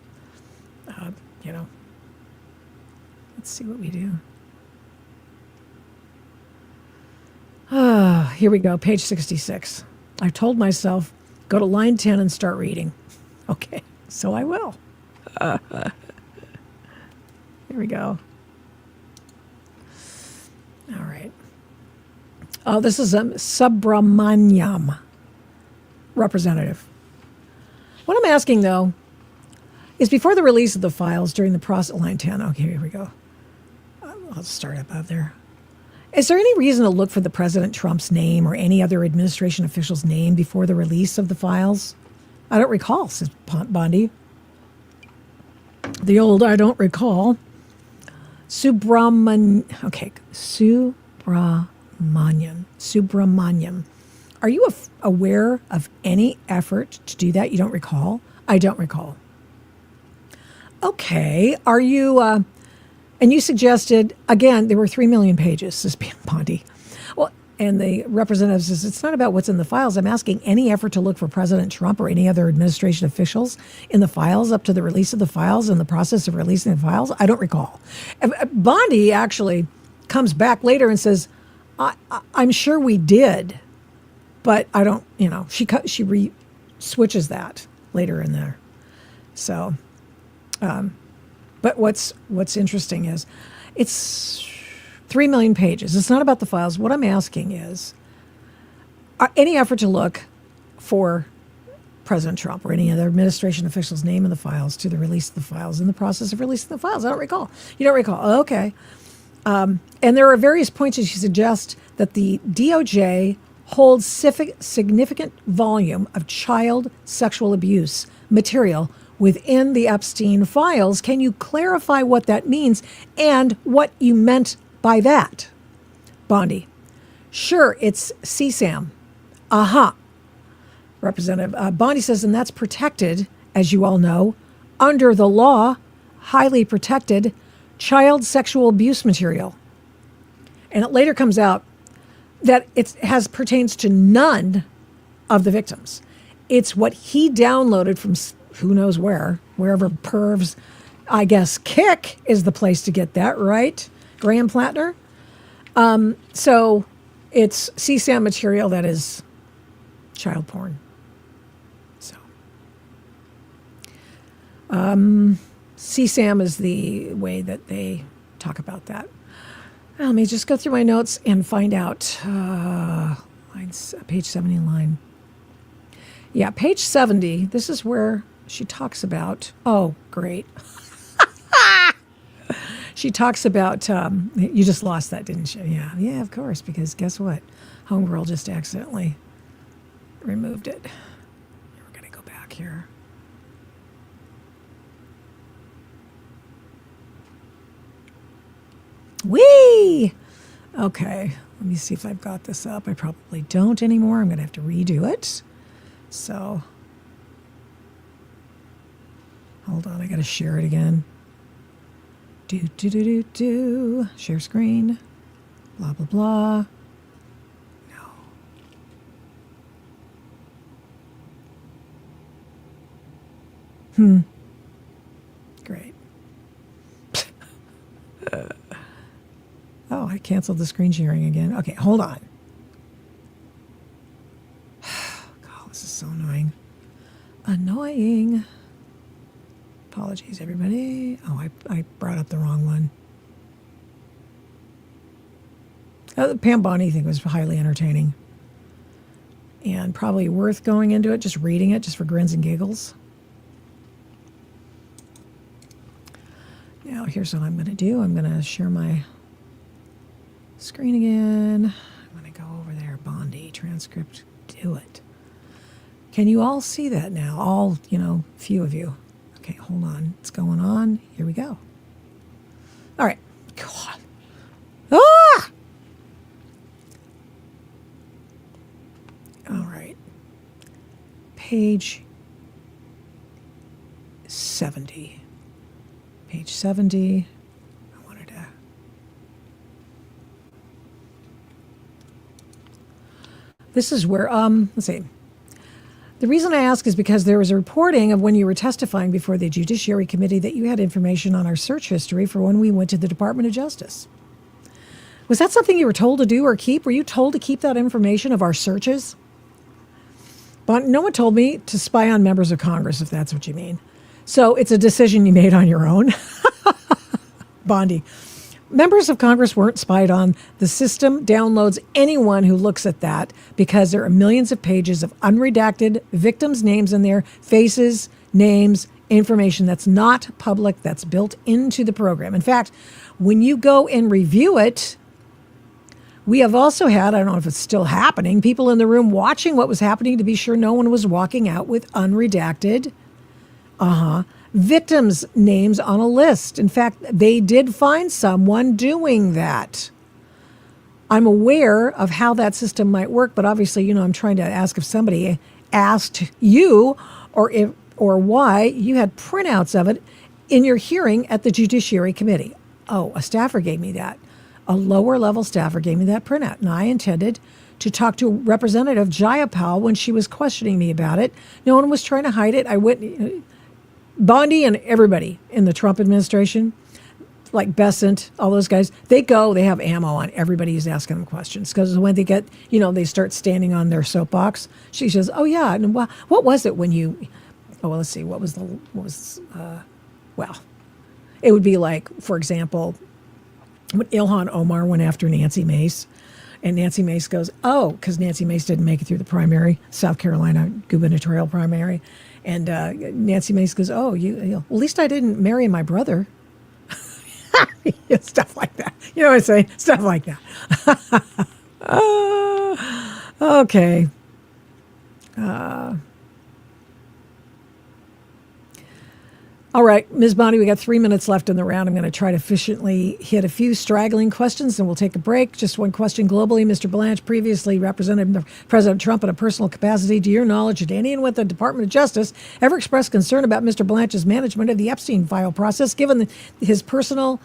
Let's see what we do. Here we go, page 66. I told myself, go to line 10 and start reading. Okay, so I will. Here we go. All right. Oh, this is a Subramaniam representative. What I'm asking, though, is before the release of the files during the process, line 10. Okay, here we go. I'll start up out there. Is there any reason to look for the President Trump's name or any other administration official's name before the release of the files? I don't recall, says Bondi. The old I don't recall. Subramaniam. Are you aware of any effort to do that? You don't recall? I don't recall. Okay. Are you, and you suggested, again, there were 3 million pages, says Bondi. Well, and the representative says, it's not about what's in the files. I'm asking any effort to look for President Trump or any other administration officials in the files up to the release of the files and the process of releasing the files. I don't recall. Bondi actually comes back later and says, I'm sure we did, but I don't, she switches that later in there. So, but what's interesting is it's 3 million pages. It's not about the files. What I'm asking is, any effort to look for President Trump or any other administration official's name in the files to the release of the files in the process of releasing the files? I don't recall. You don't recall? Okay. And there are various points as you suggest that the DOJ holds significant volume of child sexual abuse material within the Epstein files. Can you clarify what that means and what you meant by that? Bondi. Sure, it's CSAM. Representative Bondi says, and that's protected as you all know, under the law, highly protected child sexual abuse material. And it later comes out that it pertains to none of the victims. It's what he downloaded from who knows wherever pervs. I guess Kick is the place to get that, right? Graham Plattner. So it's CSAM material that is child porn. So CSAM is the way that they talk about that. Well, let me just go through my notes and find out. Page 70 line. Yeah, page 70. This is where she talks about. Oh, great. She talks about. You just lost that, didn't you? Yeah, of course. Because guess what? Homegirl just accidentally removed it. We're gonna go back here. Whee! Okay, let me see if I've got this up. I probably don't anymore. I'm going to have to redo it. So, hold on. I got to share it again. Share screen. Blah, blah, blah. No. Great. Oh, I canceled the screen sharing again. Okay, hold on. God, this is so annoying. Annoying. Apologies, everybody. Oh, I brought up the wrong one. The Pam Bondi thing was highly entertaining. And probably worth going into it, just reading it, just for grins and giggles. Now, here's what I'm going to do. I'm going to share my screen again. I'm going to go over there. Bondi, transcript, do it. Can you all see that now? All, few of you. Okay, hold on. It's going on. Here we go. All right. God. Ah! All right. Page 70. Page 70. I wanted to. This is where, let's see. The reason I ask is because there was a reporting of when you were testifying before the Judiciary Committee that you had information on our search history for when we went to the Department of Justice. Was that something you were told to do or keep? Were you told to keep that information of our searches? But no one told me to spy on members of Congress, if that's what you mean. So it's a decision you made on your own. Bondi. Members of Congress weren't spied on. The system downloads anyone who looks at that because there are millions of pages of unredacted victims' names in there, faces, names, information that's not public, that's built into the program. In fact, when you go and review it, we have also had, I don't know if it's still happening, people in the room watching what was happening to be sure no one was walking out with unredacted victims' names on a list. In fact, they did find someone doing that. I'm aware of how that system might work, but obviously, I'm trying to ask if somebody asked you or why you had printouts of it in your hearing at the Judiciary Committee. Oh, a staffer gave me that. A lower level staffer gave me that printout, and I intended to talk to Representative Jayapal when she was questioning me about it. No one was trying to hide it. I went. Bondi and everybody in the Trump administration, like Besant, all those guys, they have ammo on everybody who's asking them questions. Because when they get, they start standing on their soapbox. She says, oh, yeah, and what was it when you, let's see, it would be like, for example, when Ilhan Omar went after Nancy Mace, and Nancy Mace goes, because Nancy Mace didn't make it through the primary, South Carolina gubernatorial primary. And Nancy Mace goes, well, at least I didn't marry my brother. Stuff like that. You know what I'm saying? Stuff like that. Okay. All right, Ms. Bondi, we got 3 minutes left in the round. I'm going to try to efficiently hit a few straggling questions, and we'll take a break. Just one question globally. Mr. Blanche previously represented President Trump in a personal capacity. To your knowledge, did anyone with the Department of Justice ever express concern about Mr. Blanche's management of the Epstein file process, given his personal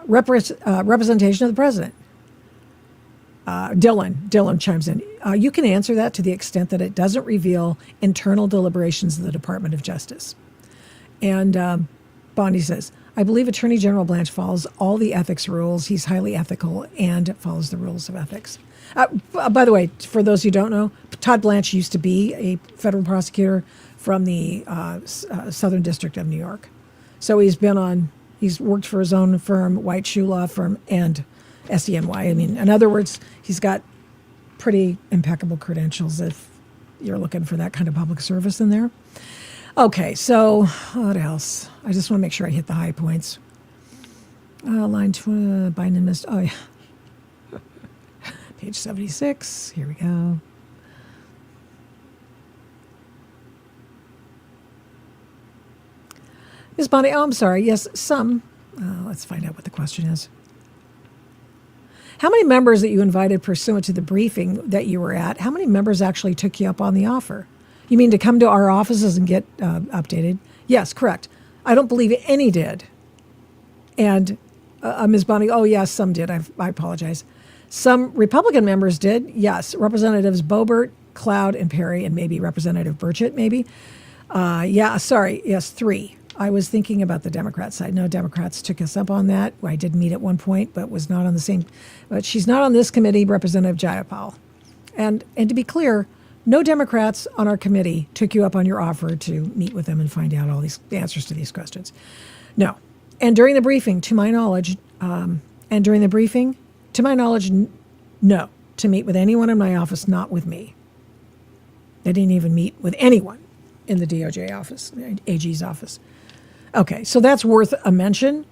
representation of the president? Dylan chimes in. You can answer that to the extent that it doesn't reveal internal deliberations of the Department of Justice. And Bondi says, I believe Attorney General Blanche follows all the ethics rules. He's highly ethical and follows the rules of ethics. By the way, for those who don't know, Todd Blanche used to be a federal prosecutor from the Southern District of New York. So he's worked for his own firm, White Shoe Law Firm, and SENY. I mean, in other words, he's got pretty impeccable credentials if you're looking for that kind of public service in there. Okay, so what else? I just want to make sure I hit the high points. Line 20, Biden missed. Oh, yeah. Page 76. Here we go. Ms. Bondi, I'm sorry. Yes, some. Let's find out what the question is. How many members that you invited pursuant to the briefing that you were at, how many members actually took you up on the offer? You mean to come to our offices and get updated? Yes, correct. I don't believe any did. And Ms. Bondi, oh, yes, some did. I apologize. Some Republican members did. Yes, Representatives Boebert, Cloud, and Perry, and maybe Representative Burchett, maybe. Yes, 3. I was thinking about the Democrat side. No, Democrats took us up on that. I did meet at one point, but was not on the same. But she's not on this committee, Representative Jayapal. And to be clear, no Democrats on our committee took you up on your offer to meet with them and find out all the answers to these questions. No. And during the briefing, to my knowledge, no, to meet with anyone in my office, not with me. They didn't even meet with anyone in the DOJ office, AG's office. Okay, so that's worth a mention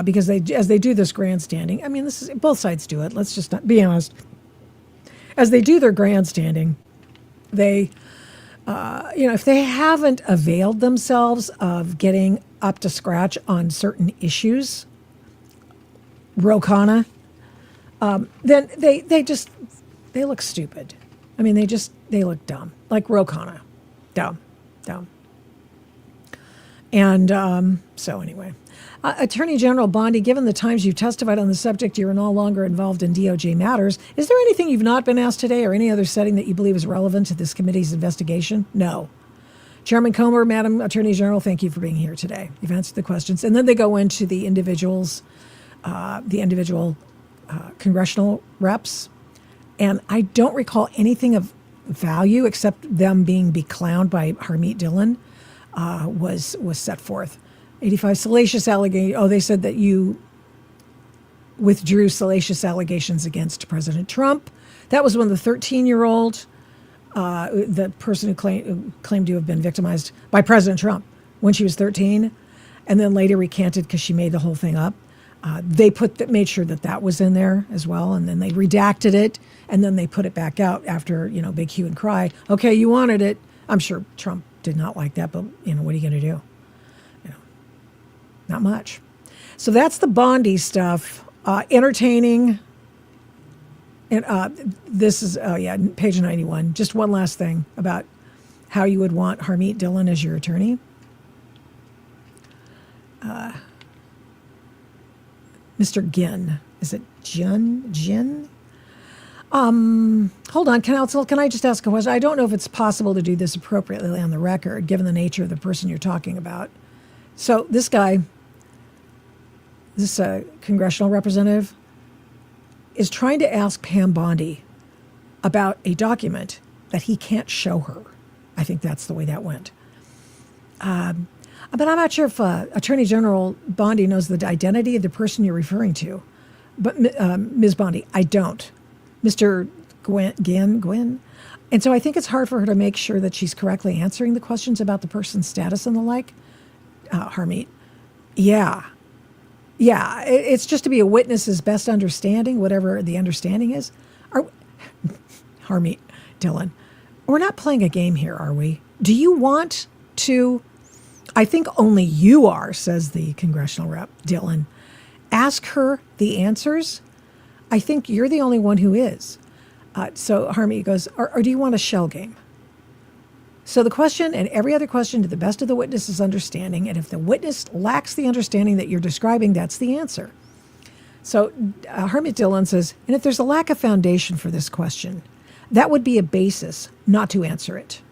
because as they do this grandstanding, I mean, both sides do it. Let's just not be honest. As they do their grandstanding, they, if they haven't availed themselves of getting up to scratch on certain issues, Ro-Khanna, then they look stupid. I mean, they look dumb, like Ro-Khanna, dumb. And so anyway, Attorney General Bondi, given the times you've testified on the subject, you're no longer involved in DOJ matters. Is there anything you've not been asked today or any other setting that you believe is relevant to this committee's investigation? No. Chairman Comer, Madam Attorney General, thank you for being here today. You've answered the questions. And then they go into the individual congressional reps. And I don't recall anything of value except them being beclowned by Harmeet Dillon was set forth. 85 salacious allegations. Oh, they said that you withdrew salacious allegations against President Trump. That was when the 13-year-old, the person who claimed to have been victimized by President Trump when she was 13, and then later recanted because she made the whole thing up. They made sure that was in there as well, and then they redacted it, and then they put it back out after big hue and cry. Okay, you wanted it. I'm sure Trump did not like that, but what are you going to do? Not much. So that's the Bondi stuff. Entertaining. And this is page 91. Just one last thing about how you would want Harmeet Dillon as your attorney. Mr. Ginn. Is it Jin? Hold on, counsel. Can I just ask a question? I don't know if it's possible to do this appropriately on the record, given the nature of the person you're talking about. So this guy, this congressional representative, is trying to ask Pam Bondi about a document that he can't show her. I think that's the way that went. But I'm not sure if Attorney General Bondi knows the identity of the person you're referring to. But Ms. Bondi, I don't. Mr. Gwynn. And so I think it's hard for her to make sure that she's correctly answering the questions about the person's status and the like. Harmeet. Yeah, it's just to be a witness's best understanding, whatever the understanding is. Harmeet Dillon, we're not playing a game here, are we? Do you want to I think only you are, says the congressional rep, Dylan. Ask her the answers. I think you're the only one who is. So Harmy goes, or do you want a shell game? So the question and every other question to the best of the witness's understanding, and if the witness lacks the understanding that you're describing, that's the answer. So Hermit Dillon says, and if there's a lack of foundation for this question, that would be a basis not to answer it.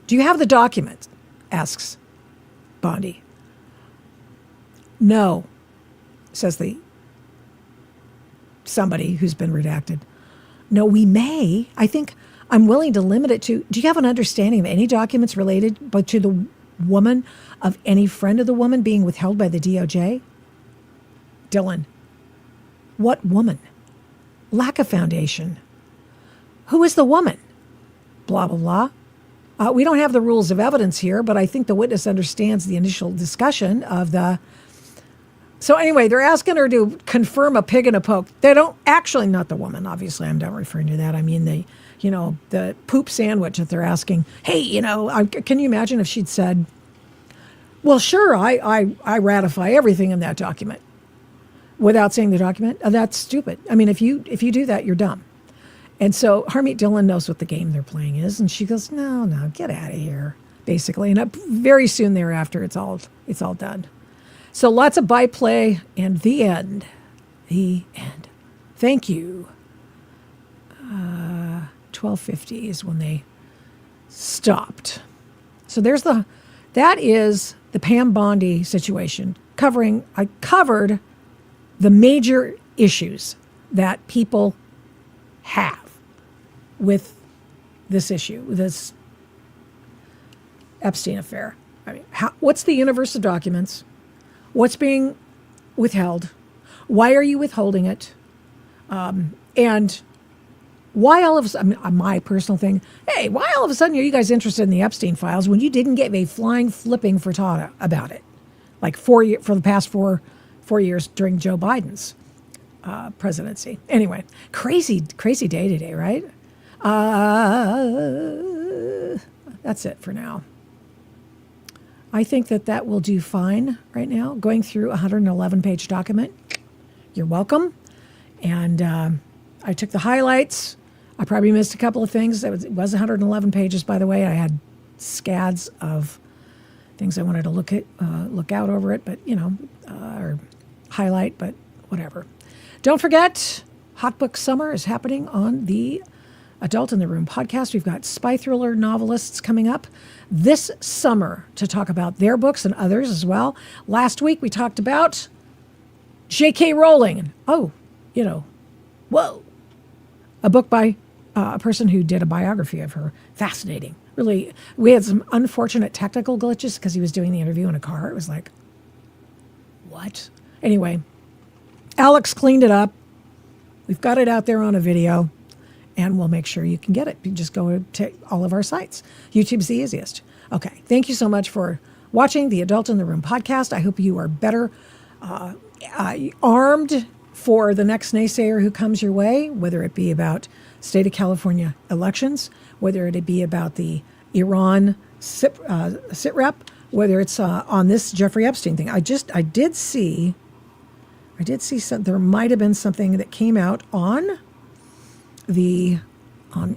Do you have the document? Asks Bondi. No, says the somebody who's been redacted. No, we may. I think I'm willing to limit it to, do you have an understanding of any documents related but to the woman, of any friend of the woman being withheld by the DOJ? Dylan. What woman? Lack of foundation. Who is the woman? Blah, blah, blah. We don't have the rules of evidence here, but I think the witness understands the initial discussion of the... So anyway, they're asking her to confirm a pig and a poke. They don't actually, not the woman, obviously, I'm not referring to that. I mean, the poop sandwich that they're asking. Hey, can you imagine if she'd said, well, sure, I ratify everything in that document without saying the document? That's stupid. I mean, if you do that, you're dumb. And so Harmeet Dillon knows what the game they're playing is. And she goes, no, get out of here, basically. And very soon thereafter, it's all done. So lots of byplay and the end. The end. Thank you. 12:50 is when they stopped. So that is the Pam Bondi situation. I covered the major issues that people have with this issue, this Epstein affair. I mean, what's the universe of documents? What's being withheld? Why are you withholding it? And why all of a sudden, my personal thing, hey, why all of a sudden are you guys interested in the Epstein files when you didn't get a flying flipping frittata about it? Like for the past four years during Joe Biden's presidency. Anyway, crazy day today, right? That's it for now. I think that will do fine right now. Going through a 111-page document. You're welcome. And I took the highlights. I probably missed a couple of things. It was 111 pages, by the way. I had scads of things I wanted to look out over it, but or highlight, but whatever. Don't forget, Hot Book Summer is happening on the Adult in the Room podcast. We've got spy thriller novelists coming up this summer to talk about their books and others as well. Last week we talked about J.K. Rowling. Oh, whoa. A book by a person who did a biography of her. Fascinating. Really, we had some unfortunate technical glitches because he was doing the interview in a car. It was like, what? Anyway, Alex cleaned it up. We've got it out there on a video. And we'll make sure you can get it. You just go to all of our sites. YouTube's the easiest. Okay. Thank you so much for watching the Adult in the Room podcast. I hope you are better armed for the next naysayer who comes your way, whether it be about state of California elections, whether it be about the Iran SITREP, whether it's on this Jeffrey Epstein thing. I did see some, there might have been something that came out on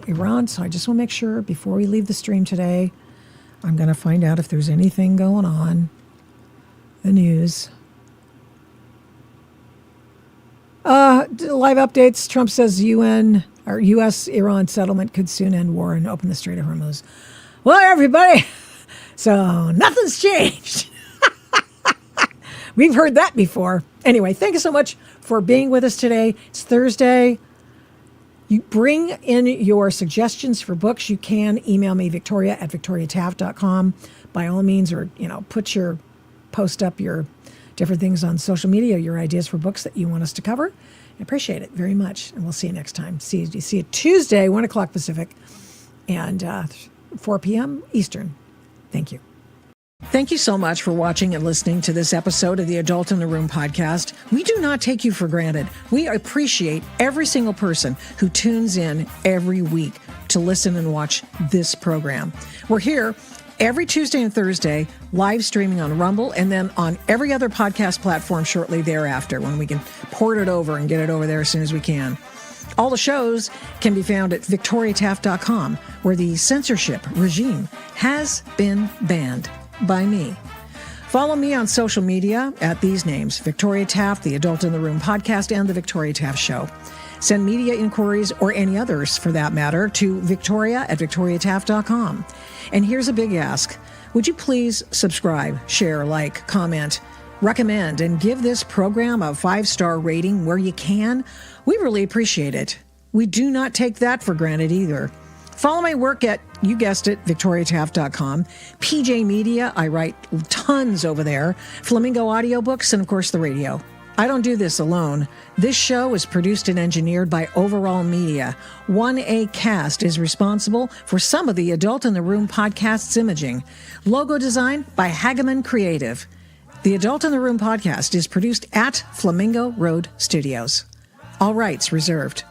Iran. So I just want to make sure before we leave the stream today, I'm going to find out if there's anything going on the news. Live updates. Trump says UN or U.S.-Iran settlement could soon end war and open the Strait of Hormuz. Well, everybody, so nothing's changed. We've heard that before. Anyway, thank you so much for being with us today. It's Thursday. You bring in your suggestions for books. You can email me, victoria@victoriataft.com, by all means, or, post up your different things on social media, your ideas for books that you want us to cover. I appreciate it very much. And we'll see you next time. See you Tuesday, 1 o'clock Pacific and 4 p.m. Eastern. Thank you. Thank you so much for watching and listening to this episode of the Adult in the Room podcast. We do not take you for granted. We appreciate every single person who tunes in every week to listen and watch this program. We're here every Tuesday and Thursday, live streaming on Rumble, and then on every other podcast platform shortly thereafter when we can port it over and get it over there as soon as we can. All the shows can be found at victoriataft.com, where the censorship regime has been banned by me. Follow me on social media at these names: Victoria Taft, the Adult in the Room podcast, and The Victoria Taft Show. Send media inquiries, or any others for that matter, to victoria@victoriataft.com. And here's a big ask. Would you please subscribe, share, like, comment, recommend, and give this program a 5-star rating where you can? We really appreciate it. We do not take that for granted either. Follow my work at, you guessed it, victoriataft.com. PJ Media, I write tons over there. Flamingo Audiobooks, and of course the radio. I don't do this alone. This show is produced and engineered by Overall Media. 1A Cast is responsible for some of the Adult in the Room podcast's imaging. Logo design by Hageman Creative. The Adult in the Room podcast is produced at Flamingo Road Studios. All rights reserved.